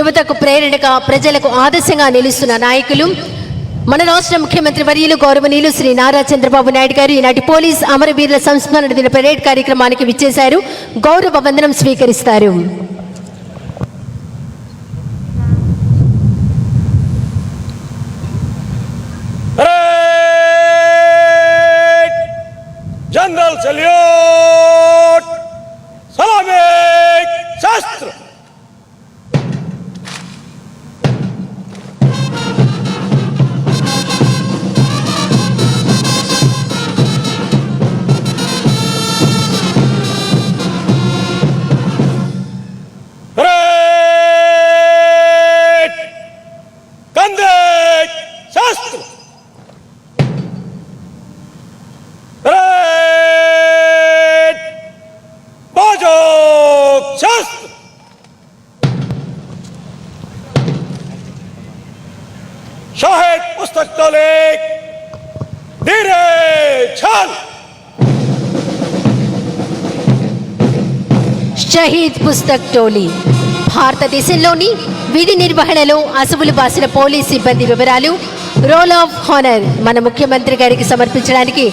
యువతకు ప్రేరణగా ప్రజలకు ఆదర్శంగా నిలుస్తున్న నాయకులు మన రాష్ట్ర ముఖ్యమంత్రి వర్యులు గౌరవనీయులు శ్రీ నారా చంద్రబాబు నాయుడు గారు ఈనాటి పోలీస్ అమరవీరుల సంస్మరణ దిన పరేడ్ కార్యక్రమానికి విచ్చేశారు. గౌరవ వందనం స్వీకరిస్తారు. जनरल सल्यूट सलामी शस्त्र कंधे शस्त्र शाहिद पुस्तक टोली धीरे छल షహీద్ పుస్తక్ టోలీ భారతదేశంలోని విధి నిర్వహణలో అసువులు బాసిన పోలీస్ సిబ్బంది వివరాలు రోల్ ఆఫ్ హానర్ మన ముఖ్యమంత్రి గారికి సమర్పించడానికి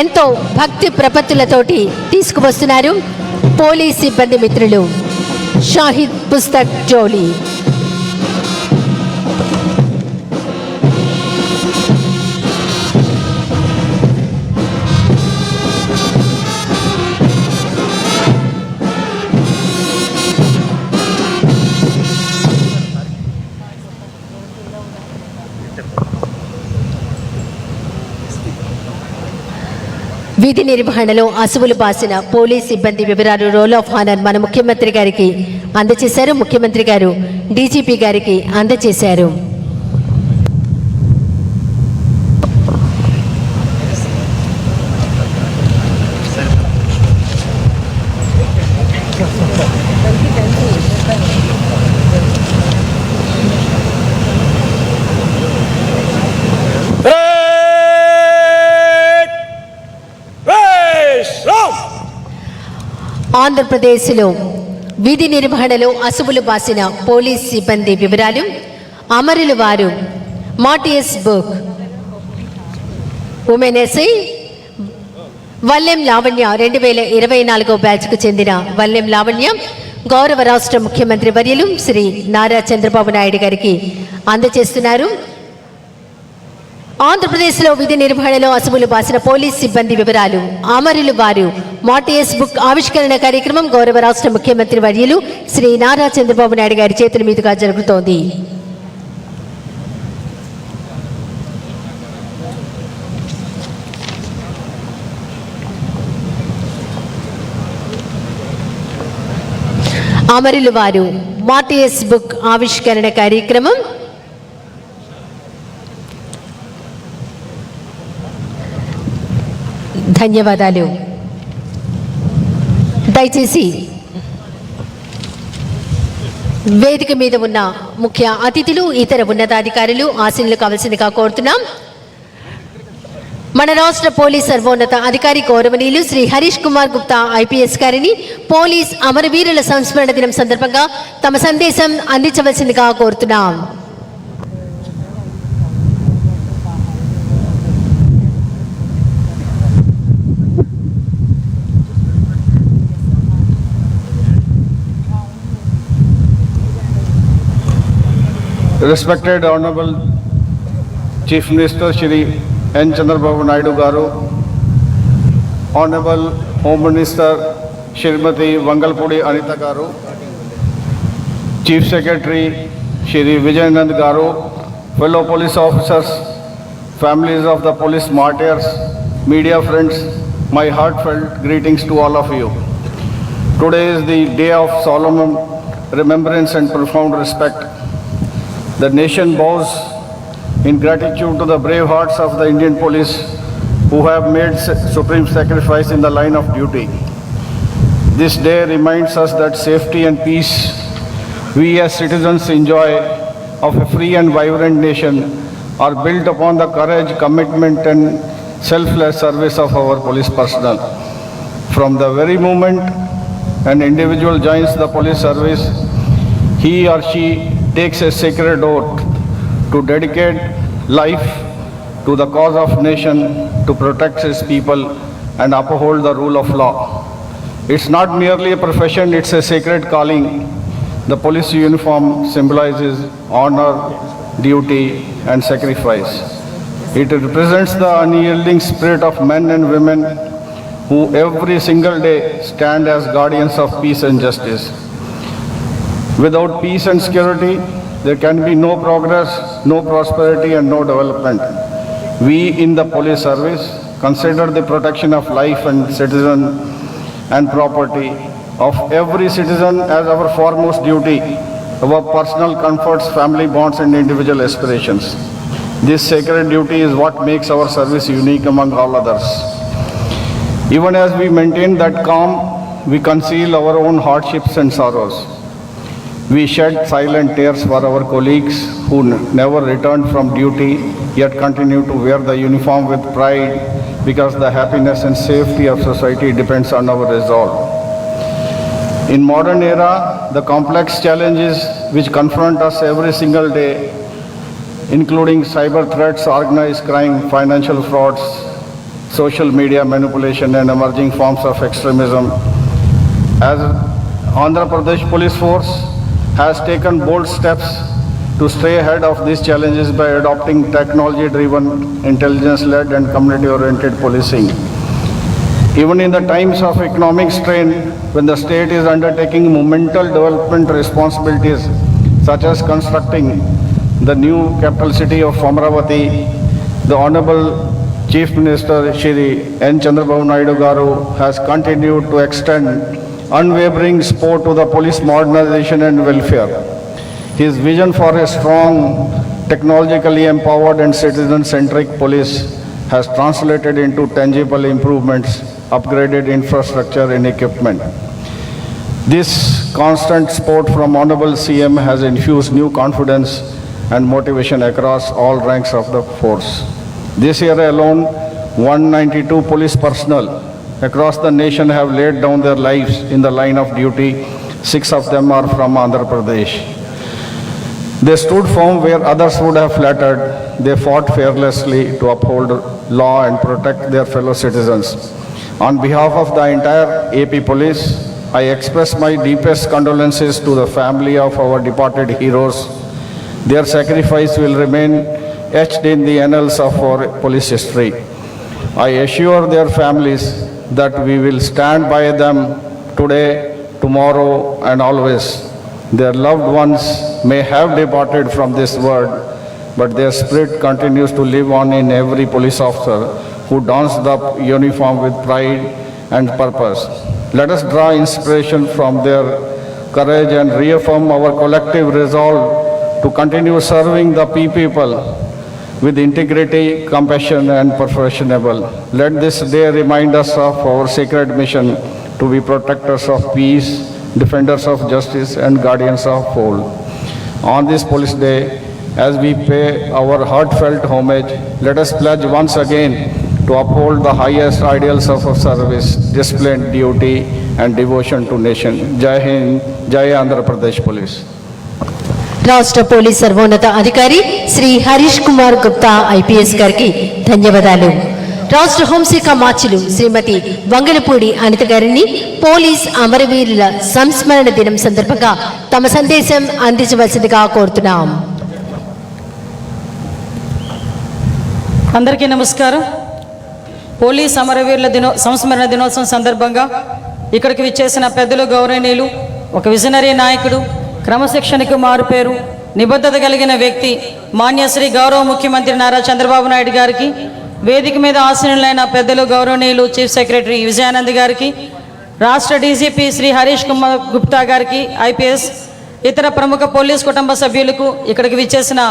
ఎంతో భక్తి ప్రపత్తులతోటి తీసుకువస్తున్నారు పోలీస్ సిబ్బంది మిత్రులు. షహీద్ పుస్తక్ టోలీ విధి నిర్వహణలో అసువులు బాసిన పోలీస్ సిబ్బంది వివరాలు రోల్ ఆఫ్ హానర్ మన ముఖ్యమంత్రి గారికి అందజేశారు. ముఖ్యమంత్రి గారు డీజీపీ గారికి అందజేశారు. ఆంధ్రప్రదేశ్లో విధి నిర్వహణలో అసువులు బాసిన పోలీస్ సిబ్బంది వివరాలు అమరులు వారు మాటియస్ book women SI Vallem Lavanya 2024 బ్యాచ్కు చెందిన వల్లెం లావణ్య గౌరవ రాష్ట్ర ముఖ్యమంత్రి వర్యులు శ్రీ నారా చంద్రబాబు నాయుడు గారికి అందజేస్తున్నారు. ఆంధ్రప్రదేశ్లో విధి నిర్వహణలో అసువులు బాసిన పోలీస్ సిబ్బంది వివరాలు అమరులు వారు మాటియస్ బుక్ ఆవిష్కరణ కార్యక్రమం గౌరవ రాష్ట్ర ముఖ్యమంత్రి వర్యులు శ్రీ నారా చంద్రబాబు నాయుడు గారి చేతుల మీదుగా జరుగుతోంది. అమరులు వారు మాటియస్ బుక్ ఆవిష్కరణ కార్యక్రమం ధన్యవాదాలు. దయచేసి వేదిక మీద ఉన్న ముఖ్య అతిథులు ఇతర ఉన్నతాధికారులు ఆశీనులు కావాల్సిందిగా కోరుతున్నాం. మన రాష్ట్ర పోలీస్ సర్వోన్నత అధికారి గౌరవనీయులు శ్రీ హరీష్ కుమార్ గుప్తా ఐపీఎస్ గారిని పోలీస్ అమరవీరుల సంస్మరణ దినం సందర్భంగా తమ సందేశం అందించవలసిందిగా కోరుతున్నాం. Respected Honorable Chief Minister Shri N. Chandrababu Naidu Garu, Honorable Home Minister Shrimati Vangalpudi Anita Garu, Chief Secretary Shri Vijayanand Garu, fellow police officers, families of the police martyrs, media friends, my heartfelt greetings to all of you. Today is the day of solemn remembrance and profound respect. The nation bows in gratitude to the brave hearts of the Indian police who have made supreme sacrifice in the line of duty. This day reminds us that safety and peace we as citizens enjoy of a free and vibrant nation are built upon the courage, commitment and selfless service of our police personnel. From the very moment an individual joins the police service, he or she takes a sacred oath to dedicate life to the cause of nation, to protect his people and uphold the rule of law. It's not merely a profession, it's a sacred calling. The police uniform symbolizes honor, duty and sacrifice. It represents the unyielding spirit of men and women who every single day stand as guardians of peace and justice. Without peace and security, there can be no progress, no prosperity and no development. We in the police service consider the protection of life and citizen and property of every citizen as our foremost duty, our personal comforts, family bonds and individual aspirations. This sacred duty is what makes our service unique among all others. Even as we maintain that calm, we conceal our own hardships and sorrows. We shed silent tears for our colleagues who never returned from duty, yet continue to wear the uniform with pride because the happiness and safety of society depends on our resolve. In modern era, the complex challenges which confront us every single day, including cyber threats, organized crime, financial frauds, social media manipulation and emerging forms of extremism, as Andhra Pradesh Police Force has taken bold steps to stay ahead of these challenges by adopting technology-driven, intelligence-led and community-oriented policing. Even in the times of economic strain, when the state is undertaking monumental development responsibilities such as constructing the new capital city of Amravati, the Honorable Chief Minister Shri N. Chandrababu Naidu Garu has continued to extend unwavering support to the police modernization and welfare. His vision for a strong, technologically empowered and citizen-centric police has translated into tangible improvements, upgraded infrastructure and equipment. This constant support from Honorable CM has infused new confidence and motivation across all ranks of the force. This year alone, 192 police personnel across the nation have laid down their lives in the line of duty. 6 of them are from Andhra Pradesh. They stood firm where others would have flattered. They fought fearlessly to uphold law and protect their fellow citizens. On behalf of the entire AP Police, I express my deepest condolences to the family of our departed heroes. Their sacrifice will remain etched in the annals of our police history. I assure their families that we will stand by them today, tomorrow and always. Their loved ones may have departed from this world, but their spirit continues to live on in every police officer who dons the uniform with pride and purpose. Let us draw inspiration from their courage and reaffirm our collective resolve to continue serving the people with integrity, compassion and professionalism. Let this day remind us of our sacred mission to be protectors of peace, defenders of justice and guardians of whole. On this Police Day, as we pay our heartfelt homage, let us pledge once again to uphold the highest ideals of our service, discipline, duty and devotion to nation. Jai Hind, Jai Andhra Pradesh Police. రాష్ట్ర police సర్వోన్నత అధికారి Shri Harish Kumar Gupta IPS గారికి ధన్యవాదాలు. రాష్ట్ర హోంశాఖ మార్చులు శ్రీమతి వంగలపూడి అనిత గారిని police అమరవీరుల సంస్మరణ దినం సందర్భంగా తమ సందేశం అందించవలసిందిగా కోరుతున్నాం. అందరికీ నమస్కారం. పోలీస్ అమరవీరుల సంస్మరణ దినోత్సవం సందర్భంగా ఇక్కడికి విచ్చేసిన పెద్దలు, గౌరవనీయులు, ఒక విజనరీ నాయకుడు, క్రమశిక్షణకు మారుపేరు, నిబద్ధత కలిగిన వ్యక్తి మాన్యశ్రీ గౌరవ ముఖ్యమంత్రి నారా చంద్రబాబు నాయుడు గారికి, వేదిక మీద ఆసీనులైన పెద్దలు, గౌరవనీయులు చీఫ్ సెక్రటరీ విజయానంద్ గారికి, రాష్ట్ర డీజీపీ శ్రీ హరీష్ కుమార్ గుప్తా గారికి ఐపీఎస్, ఇతర ప్రముఖ పోలీస్ కుటుంబ సభ్యులకు, ఇక్కడికి విచ్చేసిన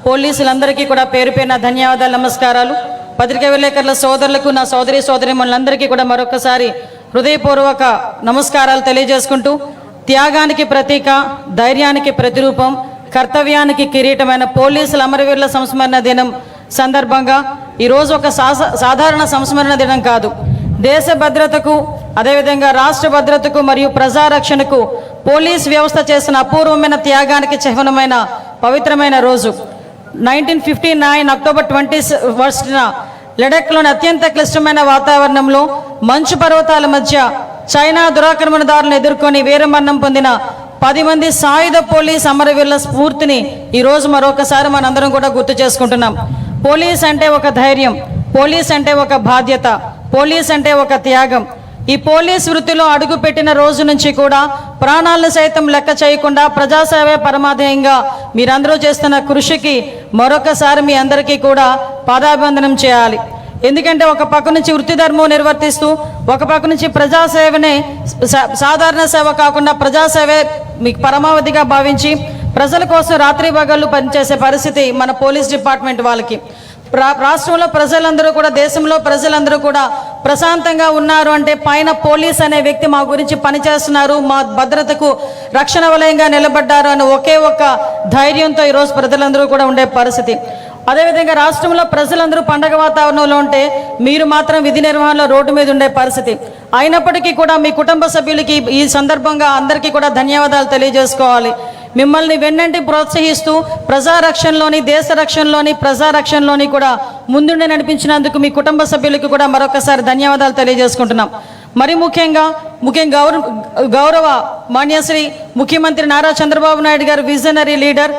పోలీసులందరికీ కూడా పేరు పేరున ధన్యవాదాలు, నమస్కారాలు. పత్రికా విలేకరుల సోదరులకు, నా సోదరీమణులందరికీ కూడా మరొకసారి హృదయపూర్వక నమస్కారాలు తెలియజేసుకుంటూ, త్యాగానికి ప్రతీక, ధైర్యానికి ప్రతిరూపం, కర్తవ్యానికి కిరీటమైన పోలీసుల అమరవీరుల సంస్మరణ దినం సందర్భంగా ఈరోజు ఒక సాధారణ సంస్మరణ దినం కాదు, దేశ భద్రతకు, అదేవిధంగా రాష్ట్ర భద్రతకు మరియు ప్రజారక్షణకు పోలీస్ వ్యవస్థ చేసిన అపూర్వమైన త్యాగానికి చిహ్నమైన పవిత్రమైన రోజు. 1959 అక్టోబర్ 21న లడఖ్లోని అత్యంత క్లిష్టమైన వాతావరణంలో మంచు పర్వతాల మధ్య చైనా దురాక్రమణదారులను ఎదుర్కొని వీరమరణం పొందిన 10 మంది సాయుధ పోలీస్ అమరవీరుల స్ఫూర్తిని ఈరోజు మరొకసారి మనందరం కూడా గుర్తు చేసుకుంటున్నాం. పోలీస్ అంటే ఒక ధైర్యం, పోలీస్ అంటే ఒక బాధ్యత, పోలీస్ అంటే ఒక త్యాగం. ఈ పోలీస్ వృత్తిలో అడుగుపెట్టిన రోజు నుంచి కూడా ప్రాణాలను సైతం లెక్క చేయకుండా ప్రజాసేవే పరమాధేయంగా మీరందరూ చేస్తున్న కృషికి మరొకసారి మీ అందరికీ కూడా పాదాభివందనం చేయాలి. ఎందుకంటే ఒక పక్క నుంచి వృత్తి ధర్మం నిర్వర్తిస్తూ ఒక పక్క నుంచి ప్రజాసేవనే సాధారణ సేవ కాకుండా ప్రజాసేవే మీకు పరమావధిగా భావించి ప్రజల కోసం రాత్రి పగళ్ళు పనిచేసే పరిస్థితి మన పోలీస్ డిపార్ట్మెంట్ వాళ్ళకి. రాష్ట్రంలో ప్రజలందరూ కూడా, దేశంలో ప్రజలందరూ కూడా ప్రశాంతంగా ఉన్నారు అంటే పైన పోలీస్ అనే వ్యక్తి మా గురించి పనిచేస్తున్నారు, మా భద్రతకు రక్షణ వలయంగా నిలబడ్డారు అని ఒకే ఒక్క ధైర్యంతో ఈరోజు ప్రజలందరూ కూడా ఉండే పరిస్థితి. అదేవిధంగా రాష్ట్రంలో ప్రజలందరూ పండగ వాతావరణంలో ఉంటే మీరు మాత్రం విధి నిర్వహణలో రోడ్డు మీద ఉండే పరిస్థితి. అయినప్పటికీ కూడా మీ కుటుంబ సభ్యులకి ఈ సందర్భంగా అందరికీ కూడా ధన్యవాదాలు తెలియజేసుకోవాలి. మిమ్మల్ని వెన్నంటి ప్రోత్సహిస్తూ ప్రజారక్షణలోని, దేశ రక్షణలోని, ప్రజారక్షణలోని కూడా ముందుండి నడిపించినందుకు మీ కుటుంబ సభ్యులకు కూడా మరొకసారి ధన్యవాదాలు తెలియజేసుకుంటున్నాం. మరి ముఖ్యంగా గౌరవ మాన్యశ్రీ ముఖ్యమంత్రి నారా చంద్రబాబు నాయుడు గారు విజనరీ లీడర్.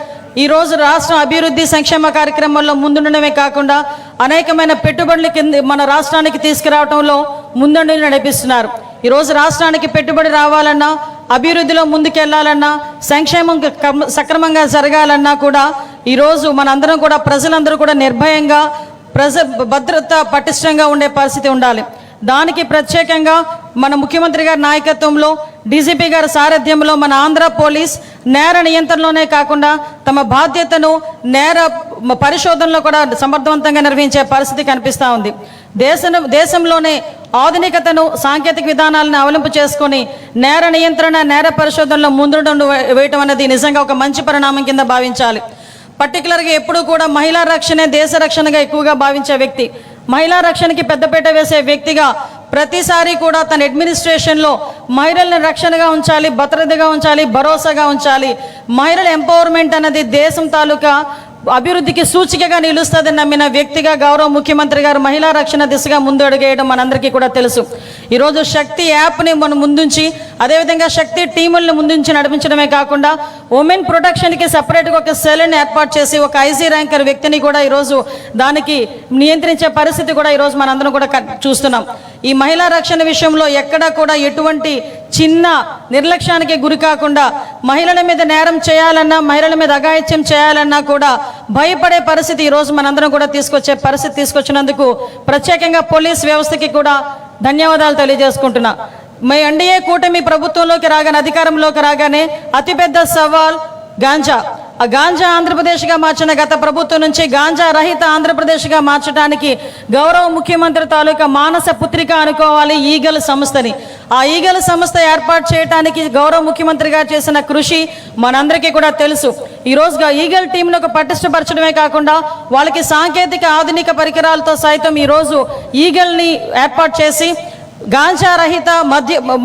ఈరోజు రాష్ట్ర అభివృద్ధి సంక్షేమ కార్యక్రమాల్లో ముందుండడమే కాకుండా అనేకమైన పెట్టుబడులు మన రాష్ట్రానికి తీసుకురావడంలో ముందండి నడిపిస్తున్నారు. ఈరోజు రాష్ట్రానికి పెట్టుబడి రావాలన్నా, అభివృద్ధిలో ముందుకెళ్లాలన్నా, సంక్షేమం సక్రమంగా జరగాలన్నా కూడా ఈరోజు మనందరం కూడా ప్రజలందరూ కూడా నిర్భయంగా భద్రత పటిష్టంగా ఉండే పరిస్థితి ఉండాలి. దానికి ప్రత్యేకంగా మన ముఖ్యమంత్రి గారి నాయకత్వంలో, డీజీపీ గారి సారథ్యంలో మన ఆంధ్ర పోలీస్ నేర నియంత్రణలోనే కాకుండా తమ బాధ్యతను నేర పరిశోధనలో కూడా సమర్థవంతంగా నిర్వహించే పరిస్థితి కనిపిస్తూ ఉంది. దేశంలోనే ఆధునికతను, సాంకేతిక విధానాలను అవలంబు చేసుకొని నేర నియంత్రణ, నేర పరిశోధనలో ముందు వేయటం అనేది నిజంగా ఒక మంచి పరిణామం కింద భావించాలి. పర్టికులర్గా ఎప్పుడూ కూడా మహిళా రక్షణే దేశ రక్షణగా ఎక్కువగా భావించే వ్యక్తి, మహిళా రక్షణకి పెద్దపీట వేసే వ్యక్తిగా ప్రతిసారి కూడా తన అడ్మినిస్ట్రేషన్లో మహిళలను రక్షణగా ఉంచాలి, భద్రతగా ఉంచాలి, భరోసాగా ఉంచాలి. మహిళల ఎంపవర్మెంట్ అన్నది దేశం తాలూకా అభివృద్ధికి సూచికగా నిలుస్తుందని నమ్మిన వ్యక్తిగా గౌరవ ముఖ్యమంత్రి గారు మహిళా రక్షణ దిశగా ముందు అడుగేయడం మనందరికీ కూడా తెలుసు. ఈరోజు శక్తి యాప్ని మనం ముందుంచి, అదేవిధంగా శక్తి టీములను ముందుంచి నడిపించడమే కాకుండా ఉమెన్ ప్రొటెక్షన్కి సపరేట్గా ఒక సెల్ని ఏర్పాటు చేసి ఒక ఐజీ ర్యాంకర్ వ్యక్తిని కూడా ఈరోజు దానికి నియంత్రించే పరిస్థితి కూడా ఈరోజు మనందరం కూడా చూస్తున్నాం. ఈ మహిళా రక్షణ విషయంలో ఎక్కడా కూడా ఎటువంటి చిన్న నిర్లక్ష్యానికి గురి కాకుండా మహిళల మీద నేరం చేయాలన్నా, మహిళల మీద అఘాయిత్యం చేయాలన్నా కూడా భయపడే పరిస్థితి ఈరోజు మనందరం కూడా తీసుకొచ్చినందుకు ప్రత్యేకంగా పోలీస్ వ్యవస్థకి కూడా ధన్యవాదాలు తెలియజేసుకుంటున్నా. మీ ఎన్డీఏ కూటమి ప్రభుత్వంలోకి రాగానే, అధికారంలోకి రాగానే అతిపెద్ద సవాల్ గాంజా. ఆ గాంజా ఆంధ్రప్రదేశ్గా మార్చిన గత ప్రభుత్వం నుంచి గాంజా రహిత ఆంధ్రప్రదేశ్గా మార్చడానికి గౌరవ ముఖ్యమంత్రి తాలూకా మానస పుత్రిక అనుకోవాలి ఈగల్ సంస్థని. ఆ ఈగల్ సంస్థ ఏర్పాటు చేయడానికి గౌరవ ముఖ్యమంత్రి గారు చేసిన కృషి మనందరికీ కూడా తెలుసు. ఈరోజు ఈగల్ టీంను ఒక పటిష్టపరచడమే కాకుండా వాళ్ళకి సాంకేతిక ఆధునిక పరికరాలతో సైతం ఈరోజు ఈగల్ని ఏర్పాటు చేసి గాంజా రహిత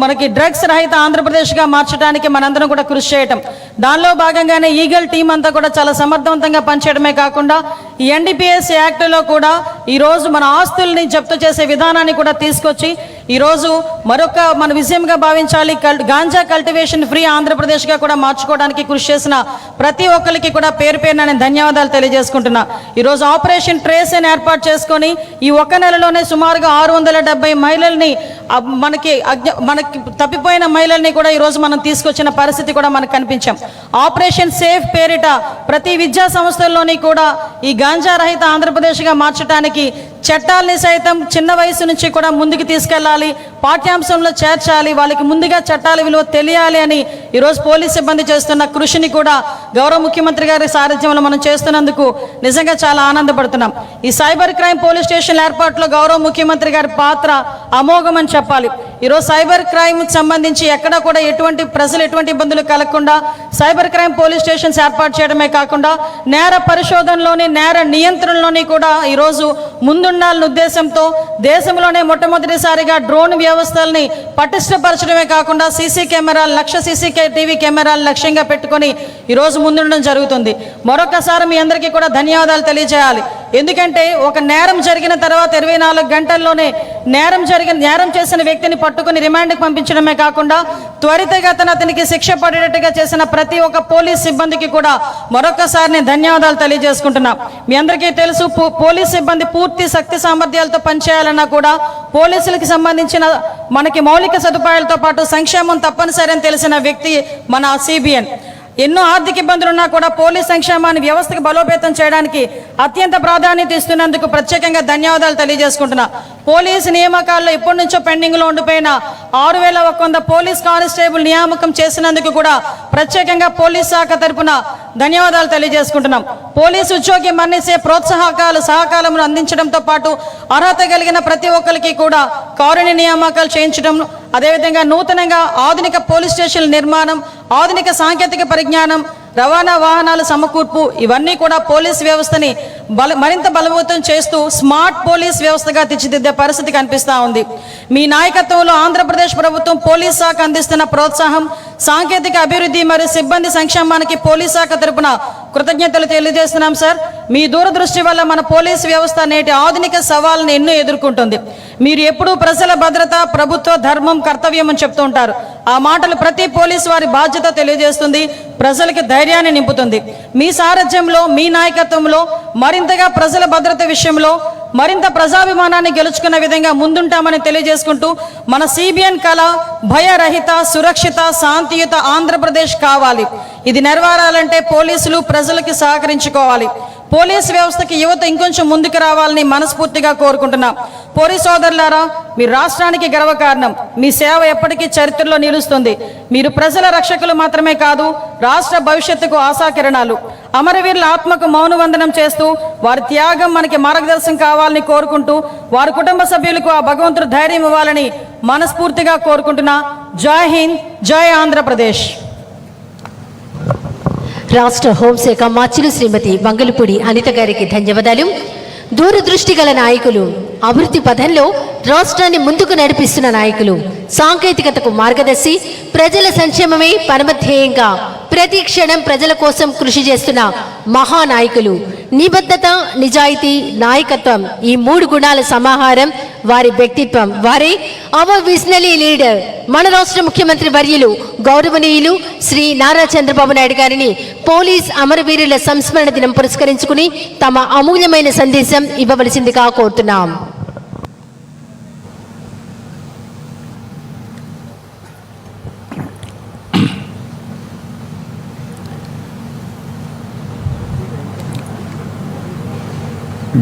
మనకి డ్రగ్స్ రహిత ఆంధ్రప్రదేశ్గా మార్చడానికి మనందరం కూడా కృషి చేయటం. దానిలో భాగంగానే ఈగల్ టీం అంతా కూడా చాలా సమర్థవంతంగా పనిచేయడమే కాకుండా ఈ ఎన్డీపీఎస్ యాక్ట్లో కూడా ఈరోజు మన ఆస్తుల్ని జప్తు చేసే విధానాన్ని కూడా తీసుకొచ్చి ఈరోజు మరొక మన విజయంగా భావించాలి. గాంజా కల్టివేషన్ ఫ్రీ ఆంధ్రప్రదేశ్గా కూడా మార్చుకోవడానికి కృషి చేసిన ప్రతి ఒక్కరికి కూడా పేరు పేరున నేను ధన్యవాదాలు తెలియజేసుకుంటున్నా. ఈరోజు ఆపరేషన్ ట్రేస్ అని ఏర్పాటు చేసుకొని ఈ ఒక్క నెలలోనే సుమారుగా 670 మహిళల్ని మనకి తప్పిపోయిన మహిళల్ని కూడా ఈరోజు మనం తీసుకొచ్చిన పరిస్థితి కూడా మనకు కనిపించాం. ఆపరేషన్ సేఫ్ పేరిట ప్రతి విద్యా సంస్థల్లోని కూడా ఈ గాంజా రహిత ఆంధ్రప్రదేశ్గా మార్చడానికి చట్టాలని సైతం చిన్న వయసు నుంచి కూడా ముందుకు తీసుకెళ్ళాలి, పాఠ్యాంశంలో చేర్చాలి, వాళ్ళకి ముందుగా చట్టాల విలువ తెలియాలి అని ఈరోజు పోలీస్ సిబ్బంది చేస్తున్న కృషిని కూడా గౌరవ ముఖ్యమంత్రి గారి సారథ్యంలో మనం చేస్తున్నందుకు నిజంగా చాలా ఆనందపడుతున్నాం. ఈ సైబర్ క్రైమ్ పోలీస్ స్టేషన్ల ఏర్పాటులో గౌరవ ముఖ్యమంత్రి గారి పాత్ర అమోఘం అని చెప్పాలి. ఈరోజు సైబర్ క్రైమ్కి సంబంధించి ఎక్కడ కూడా ప్రజలు ఎటువంటి ఇబ్బందులు కలగకుండా సైబర్ క్రైమ్ పోలీస్ స్టేషన్స్ ఏర్పాటు చేయడమే కాకుండా నేర పరిశోధనలోని, నేర నియంత్రణలోని కూడా ఈరోజు ముందుండాలన్న ఉద్దేశంతో దేశంలోనే మొట్టమొదటిసారిగా డ్రోన్ వ్యవస్థల్ని పటిష్టపరచడమే కాకుండా 1,00,000 సీసీ సీసీటీవీ కెమెరాలు లక్ష్యంగా పెట్టుకొని ఈరోజు ముందుండడం జరుగుతుంది. మరొకసారి మీ అందరికీ కూడా ధన్యవాదాలు తెలియజేయాలి. ఎందుకంటే ఒక నేరం జరిగిన తర్వాత 24 గంటల్లోనే నేరం చేసిన వ్యక్తిని పట్టుకుని రిమాండ్కి పంపించడమే కాకుండా త్వరితగతిన అతనికి శిక్ష పడేటట్టుగా చేసిన ప్రతి ఒక్క పోలీస్ సిబ్బందికి కూడా మరొకసారి నేను ధన్యవాదాలు తెలియజేసుకుంటున్నా. మీ అందరికీ తెలుసు, పోలీస్ సిబ్బంది పూర్తి శక్తి సామర్థ్యాలతో పనిచేయాలన్నా కూడా పోలీసులకు సంబంధించిన మనకి మౌలిక సదుపాయాలతో పాటు సంక్షేమం తప్పనిసరి అని తెలిసిన వ్యక్తి మన సిబిఎన్. ఎన్నో ఆర్థిక ఇబ్బందులు ఉన్నా కూడా పోలీస్ సంక్షేమాన్ని వ్యవస్థకు బలోపేతం చేయడానికి అత్యంత ప్రాధాన్యత ఇస్తున్నందుకు ప్రత్యేకంగా ధన్యవాదాలు తెలియజేసుకుంటున్నా. పోలీసు నియామకాల్లో ఎప్పటి నుంచో పెండింగ్లో ఉండిపోయిన 6100 పోలీస్ కానిస్టేబుల్ నియామకం చేసినందుకు కూడా ప్రత్యేకంగా పోలీస్ శాఖ తరపున ధన్యవాదాలు తెలియజేసుకుంటున్నాం. పోలీసు ఉద్యోగి మరణిసే ప్రోత్సాహకాలు సహకాలమును అందించడంతో పాటు అర్హత కలిగిన ప్రతి ఒక్కరికి కూడా కారుణ్య నియామకాలు చేయించడం, అదేవిధంగా నూతనంగా ఆధునిక పోలీస్ స్టేషన్ల నిర్మాణం, ఆధునిక సాంకేతిక పరిజ్ఞానం, రవాణా వాహనాల సమకూర్పు ఇవన్నీ కూడా పోలీస్ వ్యవస్థని మరింత బలవంతం చేస్తూ స్మార్ట్ పోలీస్ వ్యవస్థగా తీర్చిదిద్దే పరిస్థితి కనిపిస్తూ ఉంది. మీ నాయకత్వంలో ఆంధ్రప్రదేశ్ ప్రభుత్వం పోలీస్ శాఖ అందిస్తున్న ప్రోత్సాహం, సాంకేతిక అభివృద్ధి మరియు సిబ్బంది సంక్షేమానికి పోలీస్ శాఖ తరపున కృతజ్ఞతలు తెలియజేస్తున్నాం సార్. మీ దూరదృష్టి వల్ల మన పోలీస్ వ్యవస్థ నేటి ఆధునిక సవాళ్ళను ఎన్నో ఎదుర్కొంటుంది. మీరు ఎప్పుడూ ప్రజల భద్రత, ప్రభుత్వ ధర్మం, కర్తవ్యం అని చెప్తూ ఉంటారు. ఆ మాటలు ప్రతి పోలీసు వారి బాధ్యత తెలియజేస్తుంది, ప్రజలకి ధైర్యాన్ని నింపుతుంది. మీ సారథ్యంలో, మీ నాయకత్వంలో మరింతగా ప్రజల భద్రత విషయంలో మరింత ప్రజాభిమానాన్ని గెలుచుకున్న విధంగా ముందుంటామని తెలియజేసుకుంటూ, మన సిబిఎన్ కళ భయరహిత, సురక్షిత, శాంతియుత ఆంధ్రప్రదేశ్ కావాలి. ఇది నెరవేరాలంటే పోలీసులు ప్రజలకి సహకరించుకోవాలి. పోలీస్ వ్యవస్థకి యువత ఇంకొంచెం ముందుకు రావాలని మనస్ఫూర్తిగా కోరుకుంటున్నాం. పోలీస్ సోదరులారా, మీ రాష్ట్రానికి గర్వకారణం. మీ సేవ ఎప్పటికీ చరిత్రలో నిలుస్తుంది. మీరు ప్రజల రక్షకులు మాత్రమే కాదు, రాష్ట్ర భవిష్యత్తుకు ఆశాకిరణాలు. అమరవీరుల ఆత్మకు మౌనవందనం చేస్తూ వారి త్యాగం మనకి మార్గదర్శనం కావాలని కోరుకుంటూ, వారి కుటుంబ సభ్యులకు ఆ భగవంతుడు ధైర్యం ఇవ్వాలని మనస్ఫూర్తిగా కోరుకుంటున్నా. జై హింద్, జై ఆంధ్రప్రదేశ్. రాష్ట్ర హోంశాఖ మార్చులు శ్రీమతి వంగలపూడి అనిత గారికి ధన్యవాదాలు. దూరదృష్టి గల నాయకులు, అభివృద్ధి పథంలో రాష్ట్రాన్ని ముందుకు నడిపిస్తున్న నాయకులు, సాంకేతికతకు మార్గదర్శి, ప్రజల సంక్షేమమే పరమధ్యేయంగా ప్రతి క్షణం ప్రజల కోసం కృషి చేస్తున్న మహానాయకులు. నిబద్ధత, నిజాయితీ, నాయకత్వం ఈ 3 గుణాల సమాహారం వారి వ్యక్తిత్వం. వారే అవర్ విజనరీ లీడర్ మన రాష్ట్ర ముఖ్యమంత్రి వర్యులు గౌరవనీయులు శ్రీ నారా చంద్రబాబు నాయుడు గారిని పోలీస్ అమరవీరుల సంస్మరణ దినం పురస్కరించుకుని తమ అమూల్యమైన సందేశం ఇవ్వవలసిందిగా కోరుతున్నాం.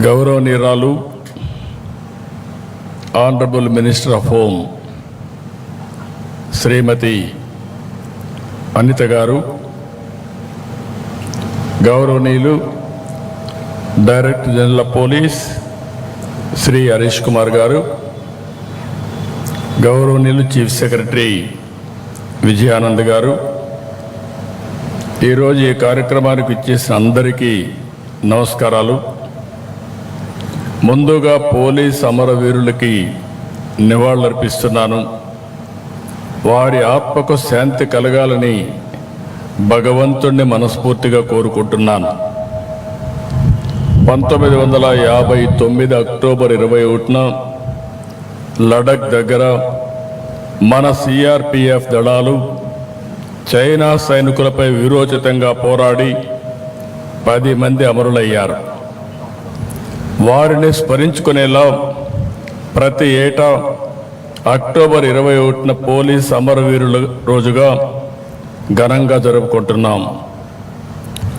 గౌరవనీయురాలు honourable minister of home Shrimati Anitha garu, గౌరవనీయులు director general of police Shri Harish Kumar garu, గౌరవనీయులు చీఫ్ సెక్రటరీ విజయానంద్ గారు, ఈరోజు ఈ కార్యక్రమానికి ఇచ్చేసిన అందరికీ నమస్కారాలు. ముందుగా పోలీస్ అమరవీరులకి నివాళులర్పిస్తున్నాను. వారి ఆత్మకు శాంతి కలగాలని భగవంతుణ్ణి మనస్ఫూర్తిగా కోరుకుంటున్నాను. 1959 అక్టోబర్ 21న లడక్ దగ్గర మన సిఆర్పిఎఫ్ దళాలు చైనా సైనికులపై వీరోచితంగా పోరాడి 10 మంది అమరులయ్యారు. వారిని స్మరించుకునేలా ప్రతి ఏటా అక్టోబర్ 21న పోలీస్ అమరవీరుల రోజుగా ఘనంగా జరుపుకుంటున్నాం.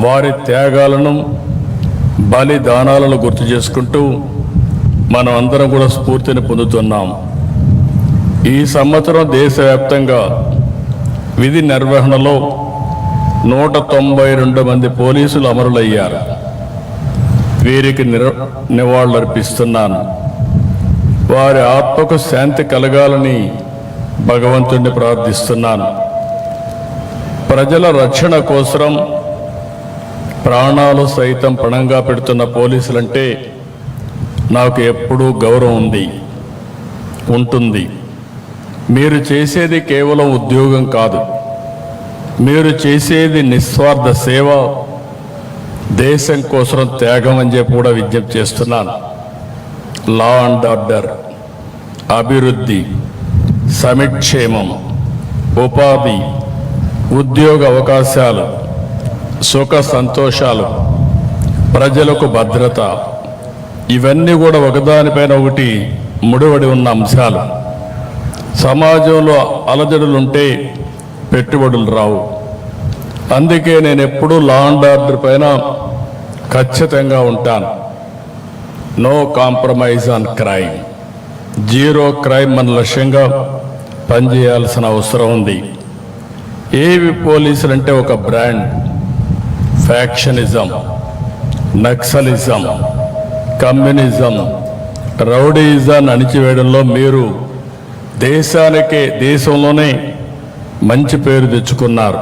వారి త్యాగాలను, బలిదానాలను గుర్తు చేసుకుంటూ మనం అందరం కూడా స్ఫూర్తిని పొందుతున్నాం. ఈ సంవత్సరం దేశవ్యాప్తంగా విధి నిర్వహణలో 192 మంది పోలీసులు అమరులయ్యారు. వీరికి నివాళులర్పిస్తున్నాను. వారి ఆత్మకు శాంతి కలగాలని భగవంతుణ్ణి ప్రార్థిస్తున్నాను. ప్రజల రక్షణ కోసం ప్రాణాలు సైతం పణంగా పెడుతున్న పోలీసులంటే నాకు ఎప్పుడూ గౌరవం ఉంటుంది. మీరు చేసేది కేవలం ఉద్యోగం కాదు, మీరు చేసేది నిస్వార్థ సేవ, దేశం కోసం త్యాగం అని చెప్పి కూడా విజ్ఞప్తి చేస్తున్నాను. లా అండ్ ఆర్డర్, అభివృద్ధి, సమిక్షేమం, ఉపాధి, ఉద్యోగ అవకాశాలు, సుఖ సంతోషాలు, ప్రజలకు భద్రత, ఇవన్నీ కూడా ఒకదానిపైన ఒకటి ముడిపడి ఉన్న అంశాలు. సమాజంలో అలజడులుంటే పెట్టుబడులు రావు. అందుకే నేను ఎప్పుడూ లా అండ్ ఆర్డర్ పైన ఖచ్చితంగా ఉంటాను. No compromise on crime, zero crime మన లక్ష్యంగా పనిచేయాల్సిన అవసరం ఉంది. ఏవి పోలీసులు అంటే ఒక బ్రాండ్. ఫ్యాక్షనిజం, నక్సలిజం, కమ్యూనిజం, రౌడీయిజాన్ని అణిచివేయడంలో మీరు దేశంలోనే మంచి పేరు తెచ్చుకున్నారు.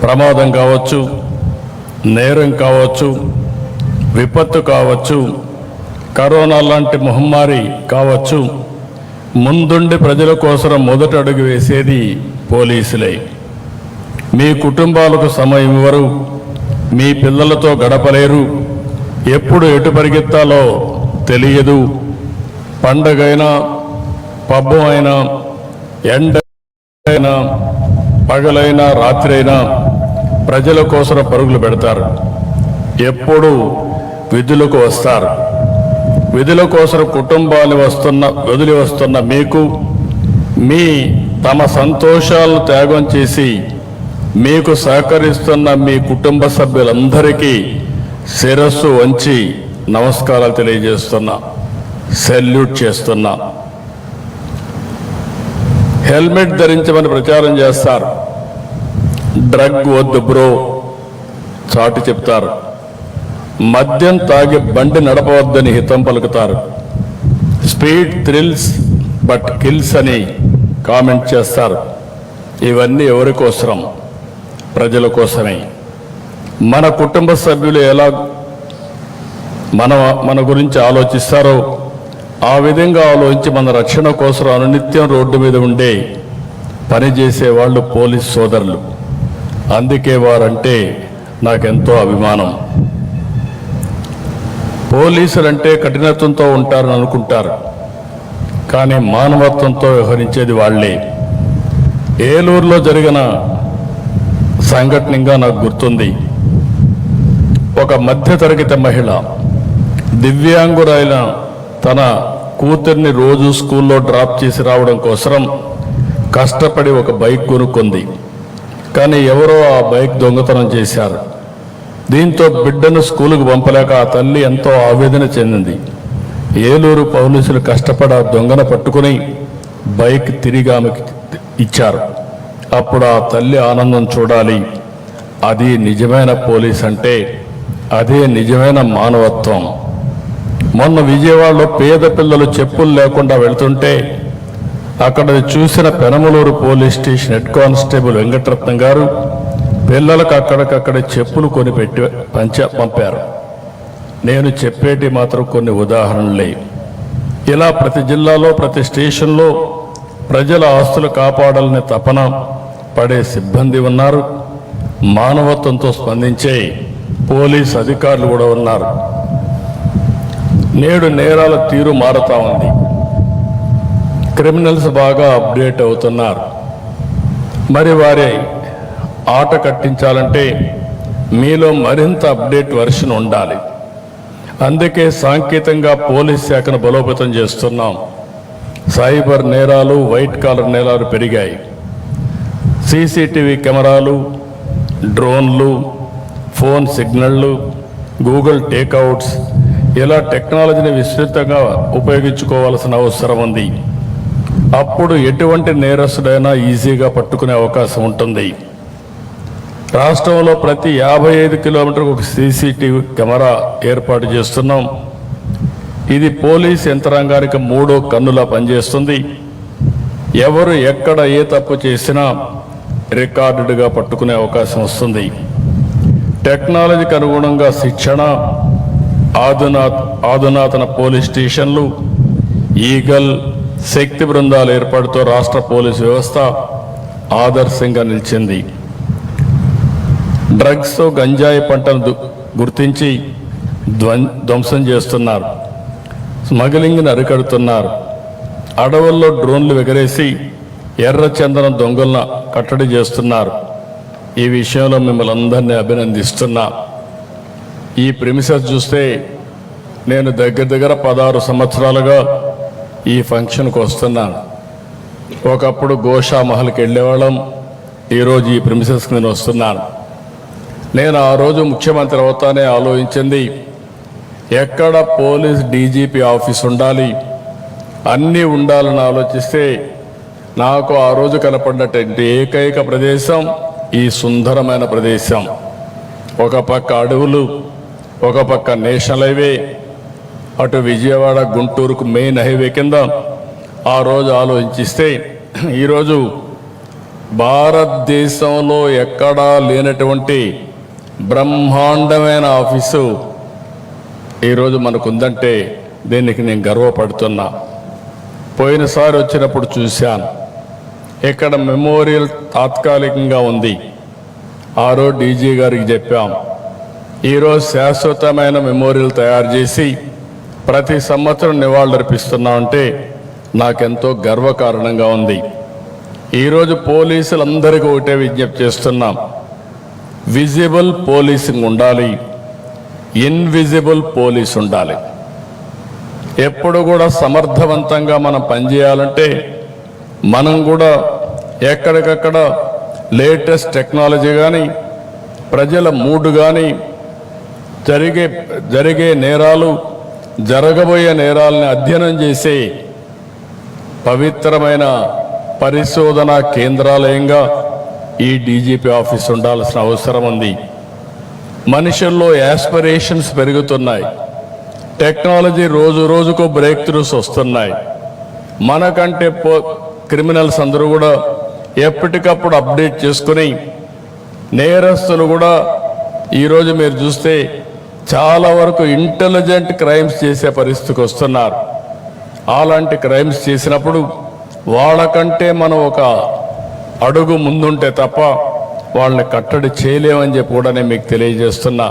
ప్రమాదం కావచ్చు, నేరం కావచ్చు, విపత్తు కావచ్చు, కరోనా లాంటి మహమ్మారి కావచ్చు, ముందుండి ప్రజల కోసం మొదటి అడుగు వేసేది పోలీసులే. మీ కుటుంబాలకు సమయం ఇవ్వరు, మీ పిల్లలతో గడపలేరు, ఎప్పుడు ఎటు పరిగెత్తాలో తెలియదు. పండగైనా, పబ్బం అయినా, ఎండ అయినా, పగలైనా, రాత్రి అయినా ప్రజల కోసం పరుగులు పెడతారు. ఎప్పుడు విధులకు వస్తారు. విధుల కోసం కుటుంబాన్ని వదిలి వస్తున్న మీకు తమ సంతోషాలను త్యాగం చేసి మీకు సహకరిస్తున్న మీ కుటుంబ సభ్యులందరికీ శిరస్సు వంచి నమస్కారాలు తెలియజేస్తున్నా, సెల్యూట్ చేస్తున్నా. హెల్మెట్ ధరించమని ప్రచారం చేస్తారు. డ్రగ్ వద్దు బ్రో చాటి చెప్తారు. మద్యం తాగి బండి నడపవద్దని హితం పలుకుతారు. స్పీడ్ థ్రిల్స్ బట్ కిల్స్ అని కామెంట్ చేస్తారు. ఇవన్నీ ఎవరి కోసరం? ప్రజల కోసమే. మన కుటుంబ సభ్యులు ఎలా మన గురించి ఆలోచిస్తారో ఆ విధంగా ఆలోచించి మన రక్షణ కోసం అనునిత్యం రోడ్డు మీద ఉండే పనిచేసే వాళ్ళు పోలీస్ సోదరులు. అందుకే వారంటే నాకెంతో అభిమానం. పోలీసులంటే కఠినత్వంతో ఉంటారని అనుకుంటారు, కానీ మానవత్వంతో వ్యవహరించేది వాళ్లే. ఏలూరులో జరిగిన సంఘటనగా నాకు గుర్తుంది. ఒక మధ్యతరగతి మహిళ దివ్యాంగురైన తన కూతుర్ని రోజు స్కూల్లో డ్రాప్ చేసి రావడం కోసం కష్టపడి ఒక బైక్ కొనుక్కుంది. కానీ ఎవరో ఆ బైక్ దొంగతనం చేశారు. దీంతో బిడ్డను స్కూలుకు పంపలేక ఆ తల్లి ఎంతో ఆవేదన చెందింది. ఏలూరు పోలీసులు కష్టపడి ఆ దొంగను పట్టుకుని బైక్ తిరిగి ఆమెకి ఇచ్చారు. అప్పుడు ఆ తల్లి ఆనందం చూడాలి. అది నిజమైన పోలీస్ అంటే, అదే నిజమైన మానవత్వం. మొన్న విజయవాడలో పేద పిల్లలు చెప్పులు లేకుండా వెళ్తుంటే అక్కడ చూసిన Penamaluru police station head constable Venkataratnam గారు పిల్లలకు అక్కడికక్కడ చెప్పులు కొని పంపారు. నేను చెప్పేటి మాత్రం కొన్ని ఉదాహరణలే. ఇలా ప్రతి జిల్లాలో ప్రతి స్టేషన్లో ప్రజల ఆస్తులు కాపాడాలని తపన పడే సిబ్బంది ఉన్నారు. మానవత్వంతో స్పందించే పోలీస్ అధికారులు కూడా ఉన్నారు. నేడు నేరాల తీరు మారుతా ఉంది. క్రిమినల్స్ బాగా అప్డేట్ అవుతున్నారు. మరి వారి ఆట కట్టించాలంటే మీలో మరింత అప్డేట్ వర్షన్ ఉండాలి. అందుకే సాంకేతికంగా పోలీస్ శాఖను బలోపేతం చేస్తున్నాం. సైబర్ నేరాలు, వైట్ కాలర్ నేరాలు పెరిగాయి. సీసీటీవీ కెమెరాలు, డ్రోన్లు, ఫోన్ సిగ్నళ్ళు, గూగుల్ టేక్అవుట్స్, ఇలా టెక్నాలజీని విస్తృతంగా ఉపయోగించుకోవాల్సిన అవసరం ఉంది. అప్పుడు ఎటువంటి నేరస్తుడైనా ఈజీగా పట్టుకునే అవకాశం ఉంటుంది. రాష్ట్రంలో ప్రతి 55 కిలోమీటర్లకు ఒక సీసీటీవీ కెమెరా ఏర్పాటు చేస్తున్నాం. ఇది పోలీస్ యంత్రాంగానికి 3వ కన్నులా పనిచేస్తుంది. ఎవరు ఎక్కడ ఏ తప్పు చేసినా రికార్డుగా పట్టుకునే అవకాశం వస్తుంది. టెక్నాలజీకి అనుగుణంగా శిక్షణ, ఆధునాతన పోలీస్ స్టేషన్లు, ఈగల్, శక్తి బృందాల ఏర్పాటుతో రాష్ట్ర పోలీసు వ్యవస్థ ఆదర్శంగా నిలిచింది. డ్రగ్స్ గంజాయి పంటను గుర్తించి ధ్వంసం చేస్తున్నారు. స్మగ్లింగ్ని అరికడుతున్నారు. అడవుల్లో డ్రోన్లు ఎగరేసి ఎర్ర చందనం దొంగలను కట్టడి చేస్తున్నారు. ఈ విషయంలో మిమ్మల్ని అందరినీ అభినందిస్తున్నా. ఈ ప్రిమిసెస్ చూస్తే నేను దగ్గర 16 సంవత్సరాలుగా ఈ ఫంక్షన్కి వస్తున్నాను. ఒకప్పుడు గోషా మహల్కి వెళ్ళేవాళ్ళం. ఈరోజు ఈ ప్రిమిసెస్కి నేను వస్తున్నాను. నేను ఆ రోజు ముఖ్యమంత్రి అవుతానే ఆలోచించింది, ఎక్కడ పోలీస్ డీజీపీ ఆఫీస్ ఉండాలి, అన్నీ ఉండాలని ఆలోచిస్తే నాకు ఆ రోజు కనపడినటువంటి ఏకైక ప్రదేశం ఈ సుందరమైన ప్రదేశం. ఒక పక్క అడవులు, ఒక పక్క నేషనల్ హైవే, అటు విజయవాడ గుంటూరుకు మెయిన్ హైవే కింద ఆ రోజు ఆలోచిస్తే ఈరోజు భారతదేశంలో ఎక్కడా లేనటువంటి బ్రహ్మాండమైన ఆఫీసు ఈరోజు మనకుందంటే దీనికి నేను గర్వపడుతున్నా. పోయినసారి వచ్చినప్పుడు చూశాను, ఇక్కడ మెమోరియల్ తాత్కాలికంగా ఉంది. ఆ రోజు డీజీ గారికి చెప్పాం, ఈరోజు శాశ్వతమైన మెమోరియల్ తయారు చేసి ప్రతి సంవత్సరం నివాళులర్పిస్తున్నామంటే నాకెంతో గర్వకారణంగా ఉంది. ఈరోజు పోలీసులందరికీ ఒకటే విజ్ఞప్తి చేస్తున్నాం, విజిబుల్ పోలీసింగ్ ఉండాలి, ఇన్విజిబుల్ పోలీస్ ఉండాలి. ఎప్పుడు కూడా సమర్థవంతంగా మనం పనిచేయాలంటే మనం కూడా ఎక్కడికక్కడ లేటెస్ట్ టెక్నాలజీ కానీ, ప్రజల మూడ్ కానీ, జరిగే నేరాలు, జరగబోయే నేరాలని అధ్యయనం చేసే పవిత్రమైన పరిశోధనా కేంద్రాలయంగా ఈ డీజీపీ ఆఫీస్ ఉండాల్సిన అవసరం ఉంది. మనుషుల్లో యాస్పిరేషన్స్ పెరుగుతున్నాయి. టెక్నాలజీ రోజు రోజుకు బ్రేక్ త్రూస్ వస్తున్నాయి. మనకంటే క్రిమినల్స్ అందరూ కూడా ఎప్పటికప్పుడు అప్డేట్ చేసుకుని, నేరస్తులు కూడా ఈరోజు మీరు చూస్తే చాలా వరకు ఇంటెలిజెంట్ క్రైమ్స్ చేసే పరిస్థితికి వస్తున్నారు. అలాంటి క్రైమ్స్ చేసినప్పుడు వాళ్ళకంటే మనం ఒక అడుగు ముందుంటే తప్ప వాళ్ళని కట్టడి చేయలేమని చెప్పి కూడా నేను మీకు తెలియజేస్తున్నా.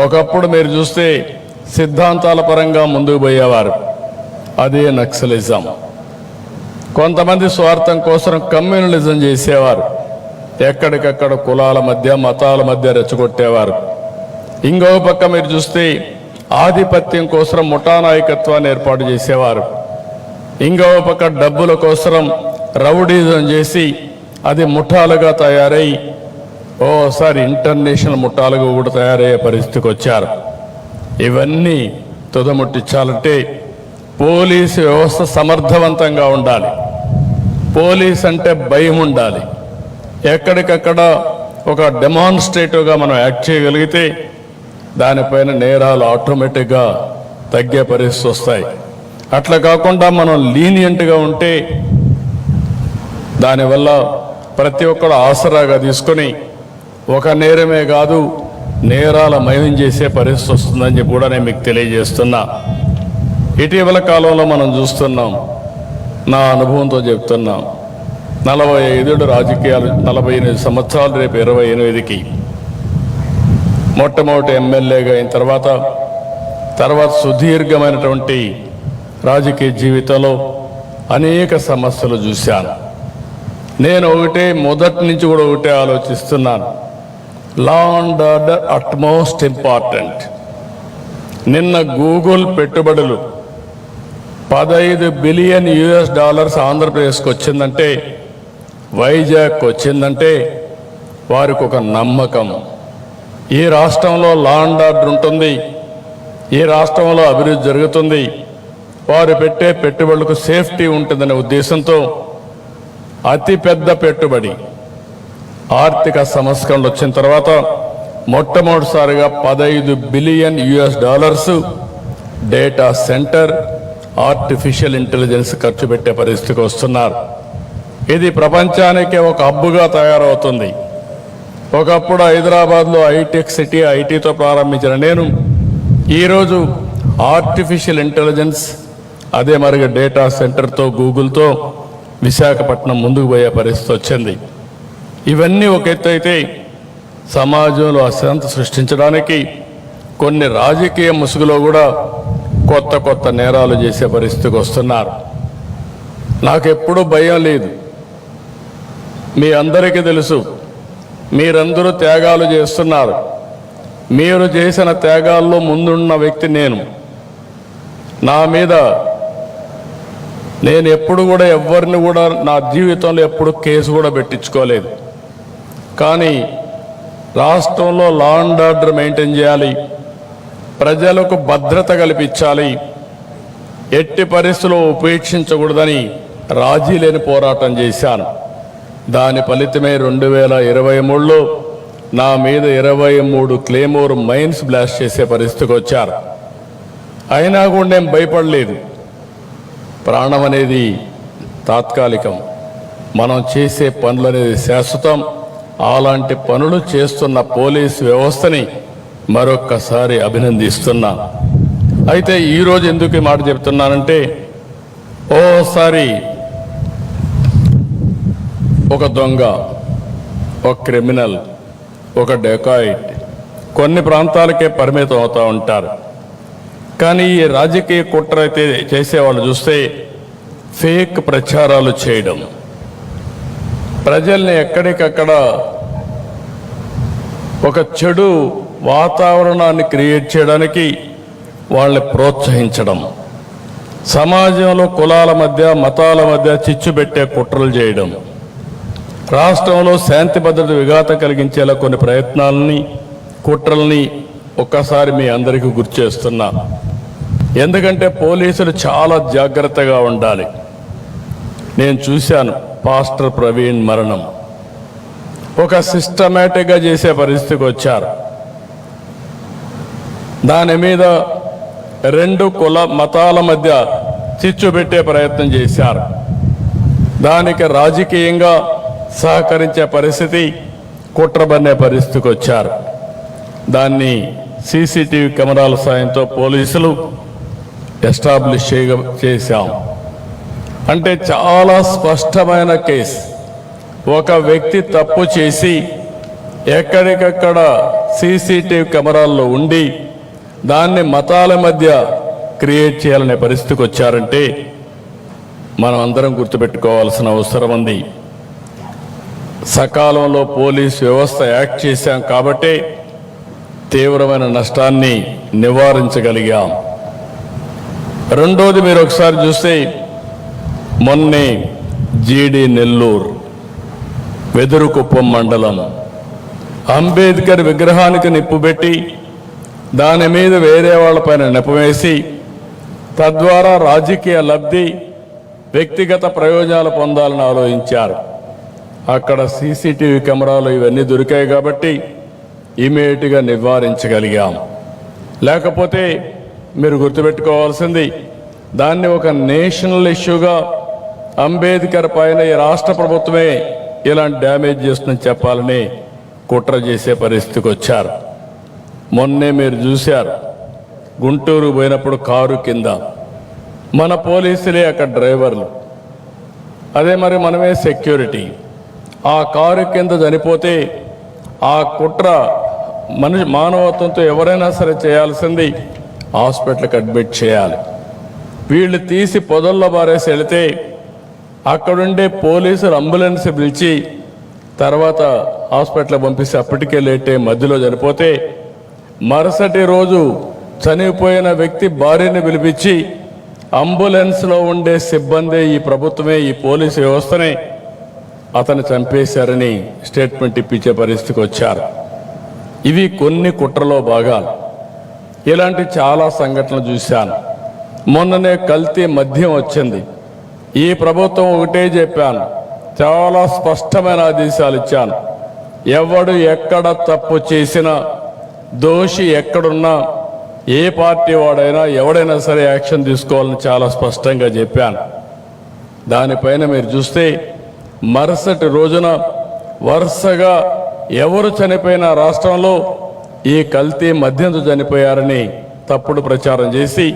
ఒకప్పుడు మీరు చూస్తే సిద్ధాంతాల పరంగా ముందుకు పోయేవారు, అదే నక్సలిజం. కొంతమంది స్వార్థం కోసం కమ్యూనలిజం చేసేవారు, ఎక్కడికక్కడ కులాల మధ్య మతాల మధ్య రెచ్చగొట్టేవారు. ఇంకో పక్క మీరు చూస్తే ఆధిపత్యం కోసం ముఠా నాయకత్వాన్ని ఏర్పాటు చేసేవారు. ఇంకో పక్క డబ్బుల కోసం రౌడీజం చేసి అది ముఠాలుగా తయారై ఓసారి ఇంటర్నేషనల్ ముఠాలుగా కూడా తయారయ్యే పరిస్థితికి వచ్చారు. ఇవన్నీ తుదముట్టించాలంటే పోలీసు వ్యవస్థ సమర్థవంతంగా ఉండాలి. పోలీస్ అంటే భయం ఉండాలి. ఎక్కడికక్కడ ఒక డెమాన్స్ట్రేటివ్గా మనం యాక్ట్ చేయగలిగితే దానిపైన నేరాలు ఆటోమేటిక్గా తగ్గే పరిస్థితి వస్తాయి. అట్లా కాకుండా మనం లీనియంట్గా ఉంటే దానివల్ల ప్రతి ఒక్కరు ఆసరాగా తీసుకొని ఒక నేరమే కాదు నేరాల మయం చేసే పరిస్థితి వస్తుందని చెప్పి కూడా నేను మీకు తెలియజేస్తున్నా. ఇటీవల కాలంలో మనం చూస్తున్నాం, నా అనుభవంతో చెప్తున్నాం, 45 రాజకీయాలు, 48 సంవత్సరాలు, రేపు 28కి మొట్టమొదటి ఎమ్మెల్యేగా అయిన తర్వాత సుదీర్ఘమైనటువంటి రాజకీయ జీవితంలో అనేక సమస్యలు చూశాను. నేను మొదటి నుంచి కూడా ఒకటే ఆలోచిస్తున్నాను, law and order utmost important. నిన్న గూగుల్ పెట్టుబడులు $15 బిలియన్ ఆంధ్రప్రదేశ్కి వచ్చిందంటే, వైజాగ్కి వచ్చిందంటే వారికి ఒక నమ్మకం, ఈ రాష్ట్రంలో లా అండ్ ఆర్డర్ ఉంటుంది, ఈ రాష్ట్రంలో అభివృద్ధి జరుగుతుంది, వారు పెట్టే పెట్టుబడులకు సేఫ్టీ ఉంటుందనే ఉద్దేశంతో అతిపెద్ద పెట్టుబడి ఆర్థిక సంస్కరణలు వచ్చిన తర్వాత మొట్టమొదటిసారిగా $15 billion data centre, artificial intelligence ఖర్చు పెట్టే పరిస్థితికి వస్తున్నారు. ఇది ప్రపంచానికే ఒక హబ్బుగా తయారవుతుంది. ఒకప్పుడు హైదరాబాద్లో హైటెక్ సిటీ, ఐటీతో ప్రారంభించిన నేను ఈరోజు ఆర్టిఫిషియల్ ఇంటెలిజెన్స్, అదే మరిగా డేటా సెంటర్తో, గూగుల్తో విశాఖపట్నం ముందుకు పోయే పరిస్థితి వచ్చింది. ఇవన్నీ ఒక ఎత్తు అయితే సమాజంలో అశాంతి సృష్టించడానికి కొన్ని రాజకీయ ముసుగులో కూడా కొత్త కొత్త నేరాలు చేసే పరిస్థితికి వస్తున్నారు. నాకెప్పుడూ భయం లేదు. మీ అందరికీ తెలుసు, మీరందరూ త్యాగాలు చేస్తున్నారు. మీరు చేసిన త్యాగాల్లో ముందున్న వ్యక్తి నేను. నా మీద నేను ఎప్పుడు కూడా ఎవరిని కూడా నా జీవితంలో ఎప్పుడు కేసు కూడా పెట్టించుకోలేదు. కానీ రాష్ట్రంలో లా అండ్ ఆర్డర్ మెయింటైన్ చేయాలి, ప్రజలకు భద్రత కల్పించాలి, ఎట్టి పరిస్థితుల్లో ఉపేక్షించకూడదని రాజీ లేని పోరాటం చేశాను. దాని ఫలితమే 2023లో నా మీద 23 క్లేమోర్ మైన్స్ బ్లాస్ట్ చేసే పరిస్థితికి వచ్చారు. అయినా కూడా నేను భయపడలేదు. ప్రాణం అనేది తాత్కాలికం, మనం చేసే పనులు అనేది శాశ్వతం. అలాంటి పనులు చేస్తున్న పోలీసు వ్యవస్థని మరొక్కసారి అభినందిస్తున్నా. అయితే ఈరోజు ఎందుకు ఈ మాట చెప్తున్నానంటే, ఓసారి ఒక దొంగ, ఒక క్రిమినల్, ఒక డెకాయిట్ కొన్ని ప్రాంతాలకే పరిమితం అవుతూ ఉంటారు. కానీ ఈ రాజకీయ కుట్ర అయితే చేసేవాళ్ళు చూస్తే ఫేక్ ప్రచారాలు చేయడం, ప్రజల్ని ఎక్కడికక్కడ ఒక చెడు వాతావరణాన్ని క్రియేట్ చేయడానికి వాళ్ళని ప్రోత్సహించడం, సమాజంలో కులాల మధ్య మతాల మధ్య చిచ్చు పెట్టే కుట్రలు చేయడం, రాష్ట్రంలో శాంతి భద్రత విఘాతం కలిగించేలా కొన్ని ప్రయత్నాలని కుట్రల్ని ఒక్కసారి మీ అందరికీ గుర్తు చేస్తున్నా. ఎందుకంటే పోలీసులు చాలా జాగ్రత్తగా ఉండాలి. నేను చూశాను పాస్టర్ ప్రవీణ్ మరణం, ఒక సిస్టమేటిక్గా చేసే పరిస్థితికి వచ్చారు. దాని మీద 2 కుల మతాల మధ్య చిచ్చు పెట్టే ప్రయత్నం చేశారు. దానికి రాజకీయంగా సహకరించే పరిస్థితి, కుట్రబన్నే పరిస్థితికి వచ్చారు. దాన్ని సీసీటీవీ కెమెరాల సాయంతో పోలీసులు ఎస్టాబ్లిష్ చేశాం. అంటే చాలా స్పష్టమైన కేసు. ఒక వ్యక్తి తప్పు చేసి ఎక్కడికక్కడ సీసీటీవీ కెమెరాల్లో ఉండి దాన్ని మతాల మధ్య క్రియేట్ చేయాలనే పరిస్థితికి వచ్చారంటే మనం అందరం గుర్తుపెట్టుకోవాల్సిన అవసరం ఉంది. సకాలంలో పోలీస్ వ్యవస్థ యాక్ట్ చేశాం కాబట్టి తీవ్రమైన నష్టాన్ని నివారించగలిగాం. రెండోది, మీరు ఒకసారి చూస్తే మొన్నే జీడి నెల్లూరు వెదురుకుప్పం మండలం అంబేద్కర్ విగ్రహానికి నిప్పుపెట్టి దాని మీద వేరే వాళ్ళపైన నెపవేసి తద్వారా రాజకీయ లబ్ధి, వ్యక్తిగత ప్రయోజనాలు పొందాలని ఆలోచించారు. అక్కడ సీసీటీవీ కెమెరాలు ఇవన్నీ దొరికాయి కాబట్టి ఇమీడియట్గా నివారించగలిగాం. లేకపోతే మీరు గుర్తుపెట్టుకోవాల్సింది, దాన్ని ఒక నేషనల్ ఇష్యూగా అంబేద్కర్ పైన ఈ రాష్ట్ర ప్రభుత్వమే ఇలాంటి డ్యామేజ్ చేస్తుందని చెప్పాలని కుట్ర చేసే పరిస్థితికి వచ్చారు. మొన్నే మీరు చూశారు, గుంటూరు పోయినప్పుడు కారు కింద మన పోలీసులే అక్కడ డ్రైవర్లు, అదే మరి మనమే సెక్యూరిటీ. ఆ కారు కింద చనిపోతే ఆ కుట్ర మానవత్వంతో ఎవరైనా సరే చేయాల్సింది హాస్పిటల్కి అడ్మిట్ చేయాలి. వీళ్ళు తీసి పొదల్లో బారేసి వెళితే అక్కడుండే పోలీసులు అంబులెన్స్ పిలిచి తర్వాత హాస్పిటల్కి పంపిస్తే అప్పటికే లేటే మధ్యలో చనిపోతే మరుసటి రోజు చనిపోయిన వ్యక్తి భార్యని పిలిపించి అంబులెన్స్లో ఉండే సిబ్బంది, ఈ ప్రభుత్వమే, ఈ పోలీసు వ్యవస్థనే అతను చంపేశారని స్టేట్మెంట్ ఇప్పించే పరిస్థితికి వచ్చారు. ఇవి కొన్ని కుట్రలో భాగాలు. ఇలాంటి చాలా సంఘటనలు చూశాను. మొన్ననే కల్తీ మద్యం వచ్చింది. ఈ ప్రభుత్వం ఒకటే చెప్పాను, చాలా స్పష్టమైన ఆదేశాలు ఇచ్చాను. ఎవడు ఎక్కడ తప్పు చేసినా, దోషి ఎక్కడున్నా, ఏ పార్టీ వాడైనా ఎవడైనా సరే యాక్షన్ తీసుకోవాలని చాలా స్పష్టంగా చెప్పాను. దానిపైన మీరు చూస్తే మరుసటి రోజున వరుసగా ఎవరు చనిపోయిన రాష్ట్రంలో ఈ కల్తీ మద్యంతో చనిపోయారని తప్పుడు ప్రచారం చేసి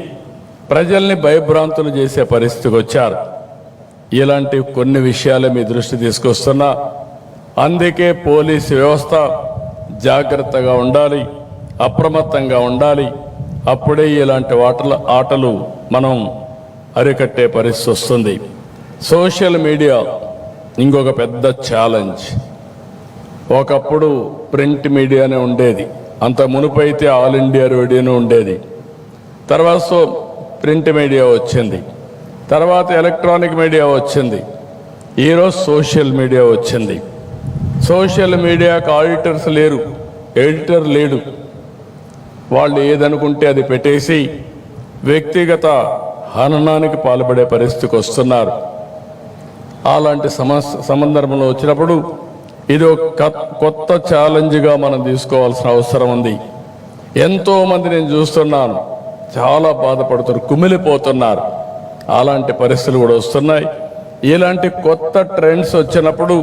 ప్రజల్ని భయభ్రాంతులు చేసే పరిస్థితికి వచ్చారు. ఇలాంటి కొన్ని విషయాలు మీ దృష్టి తీసుకొస్తున్నా. అందుకే పోలీసు వ్యవస్థ జాగ్రత్తగా ఉండాలి, అప్రమత్తంగా ఉండాలి. అప్పుడే ఇలాంటి ఆటలు మనం అరికట్టే పరిస్థితి వస్తుంది. సోషల్ మీడియా ఇంకొక పెద్ద ఛాలెంజ్. ఒకప్పుడు ప్రింట్ మీడియానే ఉండేది, అంత మునుపైతే ఆల్ ఇండియా రేడియోనే ఉండేది. తర్వాత ప్రింట్ మీడియా వచ్చింది, తర్వాత ఎలక్ట్రానిక్ మీడియా వచ్చింది, ఈరోజు సోషల్ మీడియా వచ్చింది. సోషల్ మీడియాకు ఆడిటర్స్ లేరు, ఎడిటర్ లేడు. వాళ్ళు ఏదనుకుంటే అది పెట్టేసి వ్యక్తిగత హననానికి పాల్పడే పరిస్థితికి వస్తున్నారు. అలాంటి సందర్భంలో వచ్చినప్పుడు ఇది ఒక కొత్త ఛాలెంజ్గా మనం తీసుకోవాల్సిన అవసరం ఉంది. ఎంతోమంది నేను చూస్తున్నాను చాలా బాధపడుతున్నారు, కుమిలిపోతున్నారు. అలాంటి పరిస్థితులు కూడా వస్తున్నాయి. ఇలాంటి కొత్త ట్రెండ్స్ వచ్చినప్పుడు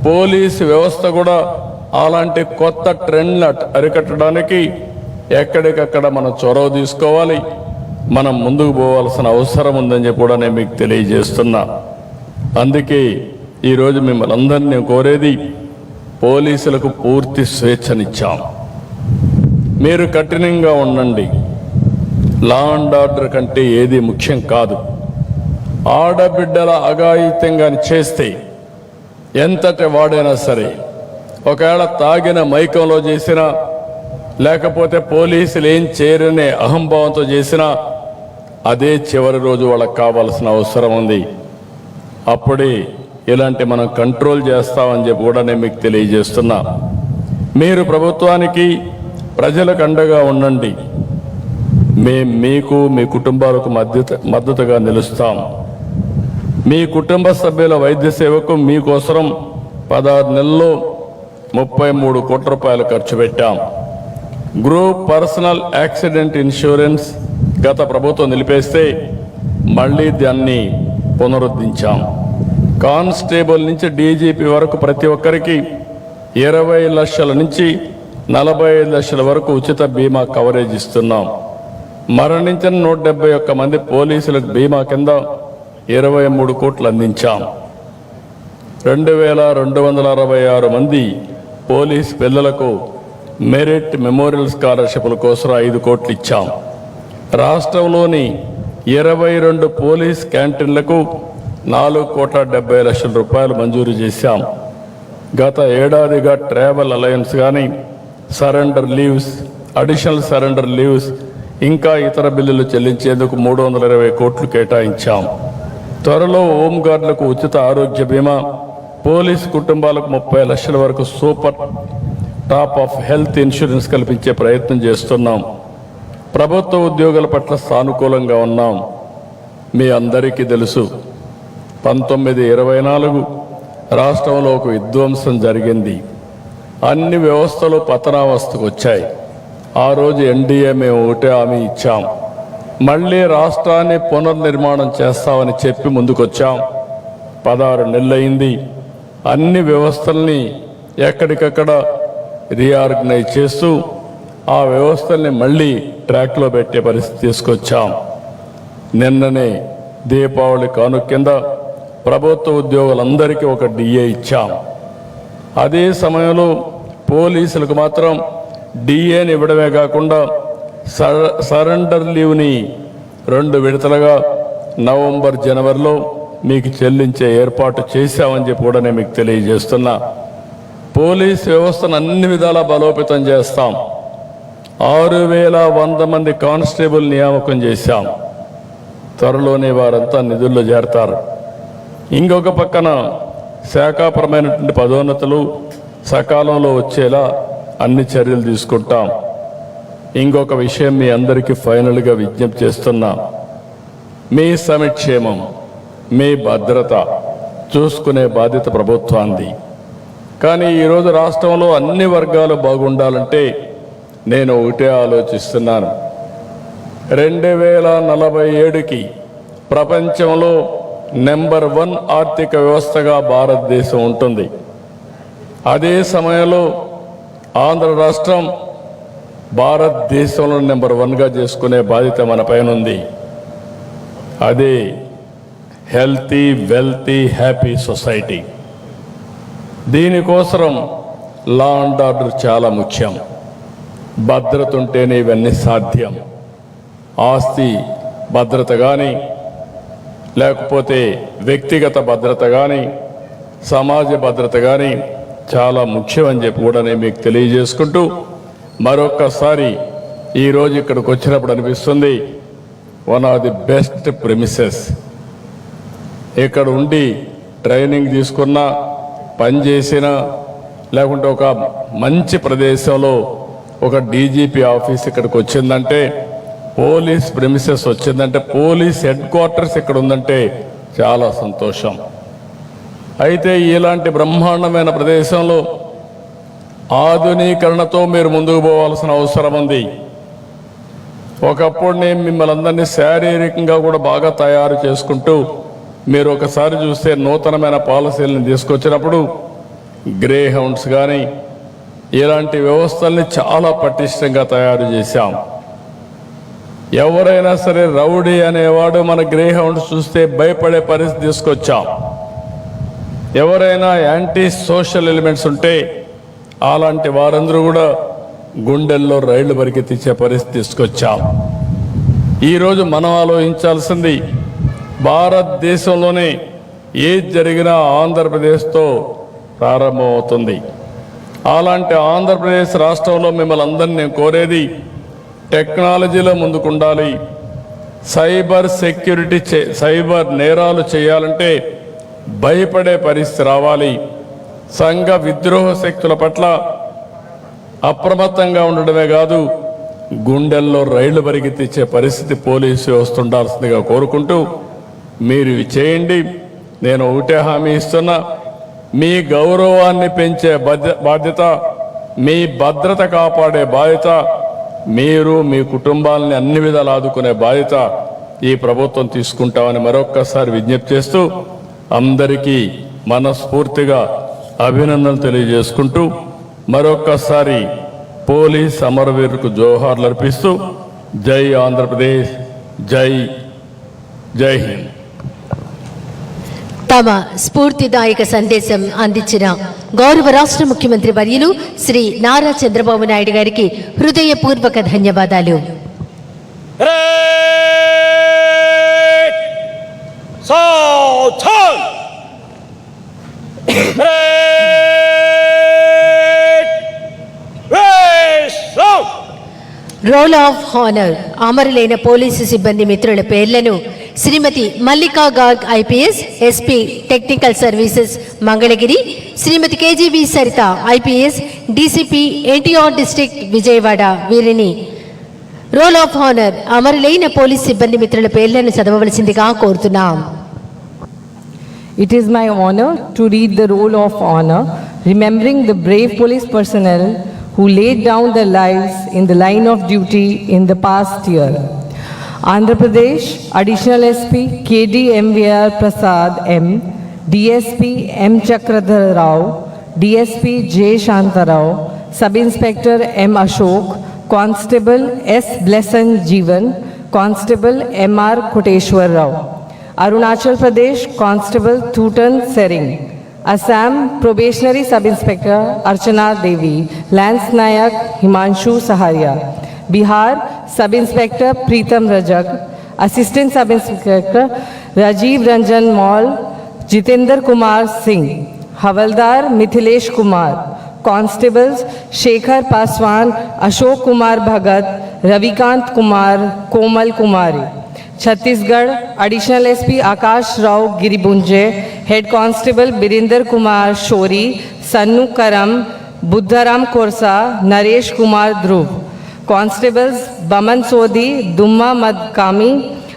పోలీసు వ్యవస్థ కూడా అలాంటి కొత్త ట్రెండ్ని అరికట్టడానికి ఎక్కడికక్కడ మనం చొరవ తీసుకోవాలి, మనం ముందుకు పోవాల్సిన అవసరం ఉందని చెప్పి కూడా నేను మీకు తెలియజేస్తున్నా. అందుకే ఈరోజు మిమ్మల్ని అందరినీ కోరేది, పోలీసులకు పూర్తి స్వేచ్ఛనిచ్చాం. మీరు కఠినంగా ఉండండి. లా అండ్ ఆర్డర్ కంటే ఏది ముఖ్యం కాదు. ఆడబిడ్డల అఘాయిత్యంగా చేస్తే ఎంతటి వాడైనా సరే, ఒకవేళ తాగిన మైకంలో చేసినా, లేకపోతే పోలీసులు ఏం చేయరనే అహంభావంతో చేసినా, అదే చివరి రోజు వాళ్ళకి కావాల్సిన అవసరం ఉంది. అప్పుడే ఇలాంటి మనం కంట్రోల్ చేస్తామని చెప్పి కూడా నేను మీకు తెలియజేస్తున్నా. మీరు ప్రభుత్వానికి ప్రజలకు అండగా ఉండండి. మేము మీకు మీ కుటుంబాలకు మద్దతుగా నిలుస్తాం. మీ కుటుంబ సభ్యుల వైద్య సేవకు మీకోసం 16 నెలల్లో 33 కోట్ల రూపాయలు ఖర్చు పెట్టాం. గ్రూప్ పర్సనల్ యాక్సిడెంట్ ఇన్సూరెన్స్ గత ప్రభుత్వం నిలిపేస్తే మళ్ళీ దాన్ని పునరుద్ధరించాం. కానిస్టేబుల్ నుంచి డీజీపీ వరకు ప్రతి ఒక్కరికి 20 లక్షల నుంచి 45 లక్షల వరకు ఉచిత బీమా కవరేజ్ ఇస్తున్నాం. మరణించిన 171 మంది పోలీసులకు బీమా కింద 23 కోట్లు అందించాం. 2266 మంది పోలీస్ పిల్లలకు మెరిట్ మెమోరియల్ స్కాలర్షిప్ల కోసం 5 కోట్లు ఇచ్చాం. రాష్ట్రంలోని 22 పోలీస్ క్యాంటీన్లకు 4,70,00,000 రూపాయలు మంజూరు చేశాం. గత ఏడాదిగా ట్రావెల్ అలయన్స్ కానీ, surrender leaves, additional surrender leaves, ఇంకా ఇతర బిల్లులు చెల్లించేందుకు 320 కోట్లు కేటాయించాం. త్వరలో హోంగార్డులకు ఉచిత ఆరోగ్య బీమా, పోలీసు కుటుంబాలకు 30 లక్షల వరకు super top of health insurance కల్పించే ప్రయత్నం చేస్తున్నాం. ప్రభుత్వ ఉద్యోగుల పట్ల సానుకూలంగా ఉన్నాం. మీ అందరికీ తెలుసు, 1924 రాష్ట్రంలో ఒక విధ్వంసం జరిగింది. అన్ని వ్యవస్థలు పతనావస్థకు వచ్చాయి. ఆ రోజు ఎన్డీఏ మేము ఒకటే హామీ ఇచ్చాం, మళ్ళీ రాష్ట్రాన్ని పునర్నిర్మాణం చేస్తామని చెప్పి ముందుకొచ్చాం. 16 నెలలైంది. అన్ని వ్యవస్థల్ని ఎక్కడికక్కడ రీఆర్గనైజ్ చేస్తూ ఆ వ్యవస్థల్ని మళ్ళీ ట్రాక్లో పెట్టే పరిస్థితి తీసుకొచ్చాం. నిన్ననే దీపావళి కానుక కింద ప్రభుత్వ ఉద్యోగులందరికీ ఒక డిఏ ఇచ్చాం. అదే సమయంలో పోలీసులకు మాత్రం డిఏని ఇవ్వడమే కాకుండా సరెండర్ లీవ్ని 2 విడతలుగా నవంబర్, జనవరిలో మీకు చెల్లించే ఏర్పాటు చేశామని చెప్పి కూడా నేను మీకు తెలియజేస్తున్నా. పోలీస్ వ్యవస్థను అన్ని విధాలా బలోపేతం చేస్తాం. 6,100 మంది కానిస్టేబుల్ నియామకం చేశాం. త్వరలోనే వారంతా నిధుల్లో చేరతారు. ఇంకొక పక్కన శాఖాపరమైనటువంటి పదోన్నతులు సకాలంలో వచ్చేలా అన్ని చర్యలు తీసుకుంటాం. ఇంకొక విషయం మీ అందరికీ ఫైనల్గా విజ్ఞప్తి చేస్తున్నా, మీ సంక్షేమం, మీ భద్రత చూసుకునే బాధ్యత ప్రభుత్వానికి. కానీ ఈరోజు రాష్ట్రంలో అన్ని వర్గాలు బాగుండాలంటే నేను ఒకటే ఆలోచిస్తున్నాను. 2047కి ప్రపంచంలో నెంబర్ 1 ఆర్థిక వ్యవస్థగా భారతదేశం ఉంటుంది. అదే సమయంలో ఆంధ్ర రాష్ట్రం భారతదేశంలో నెంబర్ 1గా చేసుకునే బాధ్యత మన పైన ఉంది. అదే హెల్తీ వెల్తీ హ్యాపీ సొసైటీ. దీనికోసం లా అండ్ ఆర్డర్ చాలా ముఖ్యం. భద్రత ఉంటేనే ఇవన్నీ సాధ్యం. ఆస్తి భద్రత కానీ, లేకపోతే వ్యక్తిగత భద్రత కానీ, సమాజ భద్రత కానీ చాలా ముఖ్యమని చెప్పి కూడా నేను మీకు తెలియజేసుకుంటూ, మరొక్కసారి ఈరోజు ఇక్కడికి వచ్చినప్పుడు అనిపిస్తుంది one of the best premises. ఇక్కడ ఉండి ట్రైనింగ్ తీసుకున్నా, పనిచేసినా, లేకుంటే ఒక మంచి ప్రదేశంలో ఒక డీజీపీ ఆఫీస్ ఇక్కడికి వచ్చిందంటే, పోలీస్ ప్రెమిసెస్ వచ్చిందంటే, పోలీస్ హెడ్ క్వార్టర్స్ ఇక్కడ ఉందంటే చాలా సంతోషం. అయితే ఇలాంటి బ్రహ్మాండమైన ప్రదేశంలో ఆధునీకరణతో మీరు ముందుకు పోవాల్సిన అవసరం ఉంది. ఒకప్పుడు నేను మిమ్మల్ని అందరినీ శారీరకంగా కూడా బాగా తయారు చేసుకుంటూ, మీరు ఒకసారి చూస్తే నూతనమైన పాలసీలను తీసుకొచ్చినప్పుడు గ్రే హౌండ్స్ కానీ ఇలాంటి వ్యవస్థల్ని చాలా పటిష్టంగా తయారు చేశాం. ఎవరైనా సరే రౌడీ అనేవాడు మన గ్రే హౌండ్స్ చూస్తే భయపడే పరిస్థితి తీసుకొచ్చాం. ఎవరైనా యాంటీ సోషల్ ఎలిమెంట్స్ ఉంటే అలాంటి వారందరూ కూడా గుండెల్లో రైళ్లు పరిగెత్తించే పరిస్థితి తీసుకొచ్చాం. ఈరోజు మనం ఆలోచించాల్సింది, భారతదేశంలోనే ఏది జరిగినా ఆంధ్రప్రదేశ్తో ప్రారంభమవుతుంది. అలాంటి ఆంధ్రప్రదేశ్ రాష్ట్రంలో మిమ్మల్ని అందరినీ నేను కోరేది, టెక్నాలజీలో ముందుకుండాలి. సైబర్ సెక్యూరిటీ సైబర్ నేరాలు చేయాలంటే భయపడే పరిస్థితి రావాలి. సంఘ విద్రోహ శక్తుల పట్ల అప్రమత్తంగా ఉండడమే కాదు, గుండెల్లో రైళ్లు పరిగెత్తించే పరిస్థితి పోలీసు వ్యవస్థ ఉండాల్సిందిగా కోరుకుంటూ, మీరు ఇవి చేయండి. నేను ఒకటే హామీ ఇస్తున్నా, మీ గౌరవాన్ని పెంచే బాధ్యత, మీ భద్రత కాపాడే బాధ్యత, మీరు మీ కుటుంబాలని అన్ని విధాలు ఆదుకునే బాధ్యత ఈ ప్రభుత్వం తీసుకుంటామని మరొక్కసారి విజ్ఞప్తి చేస్తూ, అందరికీ మనస్ఫూర్తిగా అభినందనలు తెలియజేసుకుంటూ, మరొక్కసారి పోలీస్ అమరవీరులకు జోహార్లు అర్పిస్తూ, జై ఆంధ్రప్రదేశ్, జై జై హింద్. తమ స్ఫూర్తిదాయక సందేశం అందించిన గౌరవ రాష్ట్ర ముఖ్యమంత్రి వర్యులు శ్రీ నారా చంద్రబాబు నాయుడు గారికి హృదయపూర్వక ధన్యవాదాలు. రోల్ ఆఫ్ హానర్ అమరులైన పోలీసు సిబ్బంది మిత్రుల పేర్లను Shrimati Mallika Garg IPS SP technical services Mangalagiri, Shrimati KGV Saritha IPS DCP NTR district Vijayawada వీరిని రోల్ ఆఫ్ హానర్ అమరులైన పోలీస్ సిబ్బంది మిత్రుల పేర్లను చదవవలసిందిగా కోరుతున్నాం. It is my honor to read the roll of honor, remembering the brave police personnel who laid down their lives in the line of duty in the past year. Andhra Pradesh Additional SP KD MVR Prasad M, DSP M Chakradhar Rao, DSP J Shantarao, Sub Inspector M Ashok, Constable S Blessan Jeevan, Constable MR Koteshwar Rao. Arunachal Pradesh Constable Thutan Sering. Assam Probationary Sub Inspector Archana Devi, Lance Nayak Himanshu Saharia. Bihar Sub Inspector Preetam Rajak, Assistant Sub Inspector Rajiv Ranjan Maul, Jitendra Kumar Singh. Havaldar Mithilesh Kumar. Constables Shekhar Paswan, Ashok Kumar Bhagat, Ravikant Kumar, Komal Kumari. Chhattisgarh Additional SP Akash Rao Giribunje, Head Constable Birinder Kumar Shori, Sannu Karam, Buddharam Korsa, Naresh Kumar Dhruv. Constables Baman Sodhi, Dumma Madkami,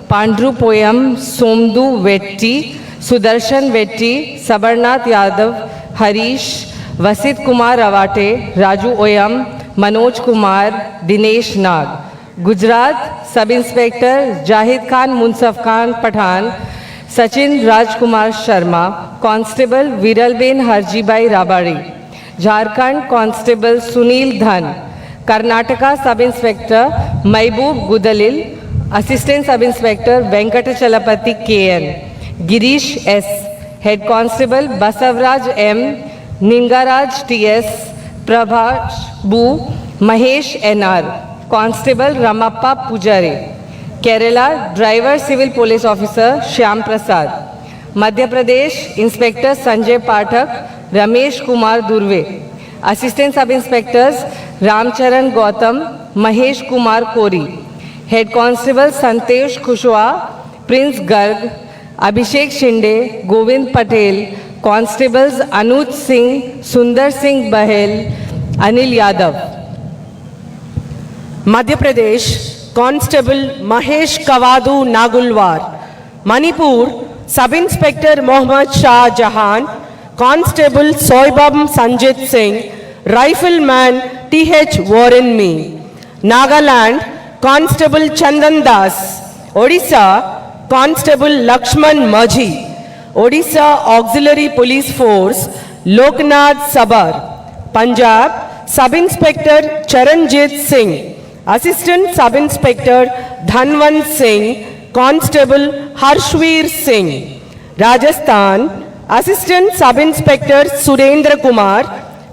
Pandru Poyam, Somdu Vetti, Sudarshan Vetti, Sabarnath Yadav, Harish, Vasit Kumar Ravate, Raju Oyam, Manoj Kumar, Dinesh Nag. Gujarat Sub Inspector Jahid Khan Munsaf Khan Pathan, Sachin Rajkumar Sharma, Constable Viralben Harjibai Rabari. Jharkhand Constable Sunil Dhan. Karnataka Sub Inspector Maiboob Gudalil, Assistant Sub Inspector Venkatachalapati KN. Girish S. Head Constable Basavraj M. Ningaraj T.S. Prabhash Bu. Mahesh N.R. Constable Ramappa Pujare. Kerala Driver Civil Police Officer Shyam Prasad. Madhya Pradesh Inspector Sanjay Pathak, Ramesh Kumar Durve. Assistant Sub Inspectors Ramcharan Gautam, Mahesh Kumar Kori. Head Constable Santesh Kushwa, Prince Garg, Abhishek Shinde, Govind Patel. Constables Anuj Singh, Sundar Singh Bahel, Anil Yadav. Madhya Pradesh constable Mahesh Kawadu Nagulwar. Manipur sub inspector Mohammad Shah Jahan. Constable Soybam Sanjit Singh, rifleman TH Warren Mee. Nagaland constable Chandan Das. Odisha constable Laxman Majhi. Odisha auxiliary police force Loknath Sabar. Punjab sub inspector Charanjit Singh. Assistant sub inspector Dhanwant Singh. Constable Harshveer Singh. Rajasthan assistant sub inspector Surendra Kumar.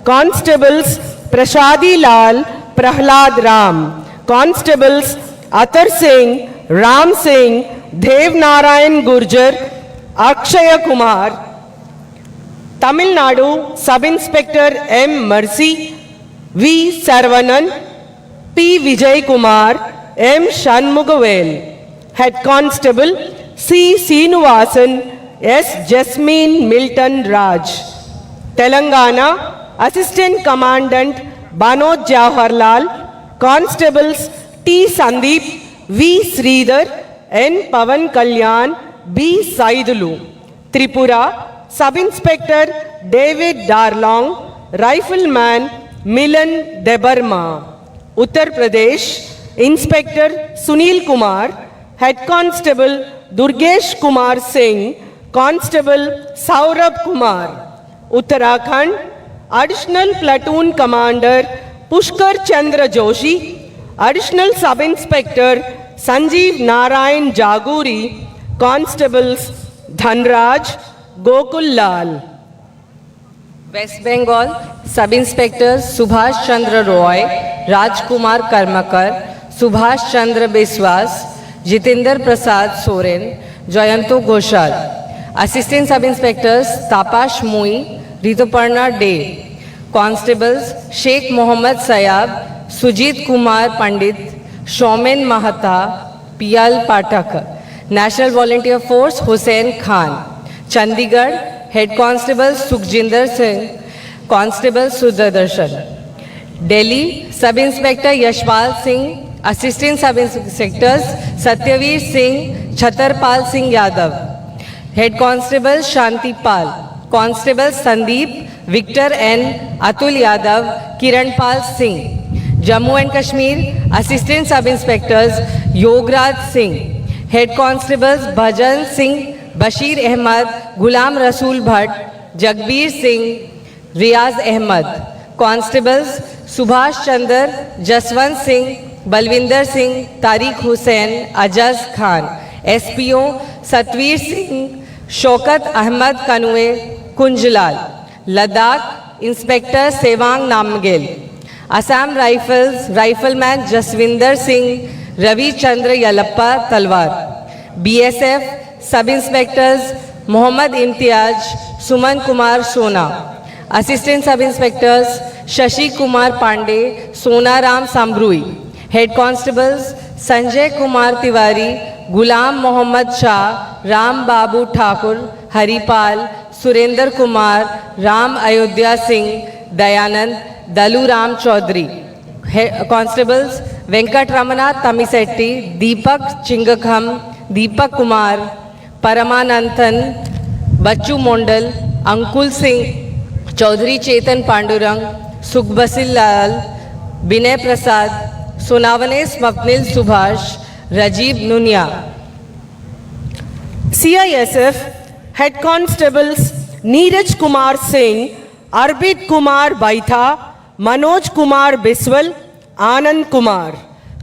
Constables Prasadi Lal, Prahlad Ram. Constables Atar Singh, Ram Singh, Dev Narayan Gurjar, Akshay Kumar. Tamil Nadu sub inspector M mercy, we Saravanan, P Vijay Kumar, M षणमुगवेल. Head constable C सीनिवासन, S jasmine Milton Raj. Telangana assistant commandant बनोज Jawaharlal. Constables T Sandeep, we Shridhar, N Pawan Kalyan, B सैदुलु. Tripura sub inspector David डार्लॉन्ग, rifleman Milan Debbarma. Uttar Pradesh inspector Sunil Kumar. Head constable Durgesh Kumar Singh. Constable Saurabh Kumar. Uttarakhand additional platoon commander Pushkar Chandra Joshi. Additional sub inspector Sanjeev Narayan जागूरी. Constables Dhanraj, Gokul Lal. West Bengal Sub Inspector Subhash Chandra Roy, Rajkumar Karmakar, Subhash Chandra Biswas, Jitendra Prasad Soren, Jayanto Ghoshal. Assistant Sub Inspectors Tapash Mui, Rituparna Day. Constables Sheikh Mohammad Sayab, Sujit Kumar Pandit, Shomen Mahata, Piyal Pathak. National Volunteer Force Hussain Khan. Chandigarh Head Constable Sukhjinder Singh, Constable Sudarshan. Delhi Sub Inspector Yashpal Singh, Assistant Sub Inspectors Satyaveer Singh, Chhatarpal Singh Yadav. Head Constable Shanti Pal. Constable Sandeep, Victor N, Atul Yadav, Kiranpal Singh. Jammu and Kashmir Assistant Sub Inspectors Yograj Singh. Head Constables Bhajan Singh, Bashir Ahmad, Ghulam Rasool Bhatt, Jagbir Singh, Riaz Ahmad. Constables Subhash Chandra, Jaswant Singh, Balwinder Singh, Tariq Hussain, Ajaz Khan. SPO Satveer Singh, Shaukat Ahmad Kanue, Kunjlal. Ladakh Inspector Sevang Namgel. Assam Rifles Rifleman Jaswinder Singh, Ravi Chandra Yalappa Talwar. BSF Sub Inspectors Mohammad Imtiaz, Suman Kumar Sona. Assistant Sub Inspectors Shashi Kumar Pandey, Sonaram Sambrui. Head Constables Sanjay Kumar Tiwari, Gulam Mohammad Shah, Ram Babu Thakur, Haripal, Surender Kumar, Ram Ayodhya Singh, Dayanand, Dalu Ram Chaudhary. Constables Venkat Ramana Tamisetti, Deepak Chingakham, Deepak Kumar, Paramananthan, Bachu Mondal, Ankul Singh, Chaudhary Chetan Pandurang, Sukhbasil Lal, Binay Prasad, Sonavane Swapnil Subhash, Rajiv Nunia. CISF Head Constables Neeraj Kumar Singh, Arbit Kumar Baitha, Manoj Kumar Biswal, Anand Kumar.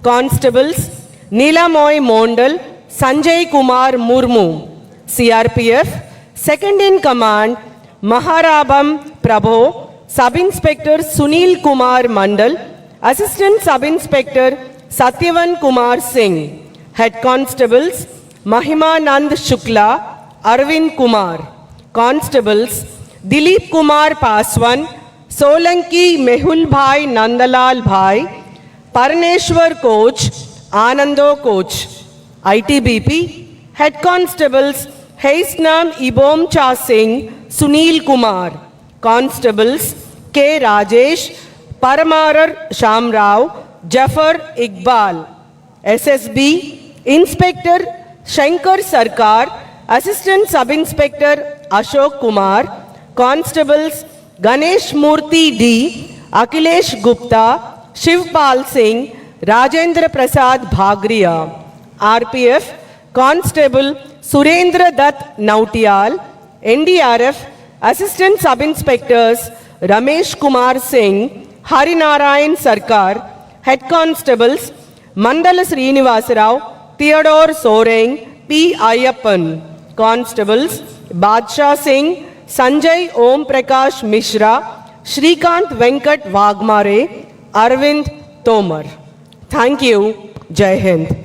Constables Nilamoy Mondal, Sanjay Kumar Murmu. CRPF, Second in Command, Maharabam Prabho, Sub-Inspector Sunil Kumar Mandal, Assistant Sub-Inspector Satyavan Kumar Singh, Head Constables Mahimanand Shukla, Arvind Kumar, Constables Dilip Kumar Paswan, Solanki Mehul Bhai Nandalal Bhai, Paraneshwar Coach, Anando Coach, ITBP, Head Constables Haisnam Ibom Cha Singh, Sunil Kumar, Constables K. Rajesh, Paramarar Shamrao, Jafar Iqbal, SSB, Inspector Shankar Sarkar, Assistant Sub-Inspector Ashok Kumar, Constables Ganesh Murthy D, Akhilesh Gupta, Shivpal Singh, Rajendra Prasad Bhagriya, RPF, Constable Surendra Dutt Nautiyal, NDRF, Assistant Sub-Inspectors Ramesh Kumar Singh, Harinarayan Sarkar, Head Constables Mandala Srinivasarao, Theodore Soreng, P. Ayyappan, Constables Badshah Singh, Sanjay Om Prakash Mishra, Shrikant Venkat Wagmare, Arvind Tomar. Thank you. Jai Hind.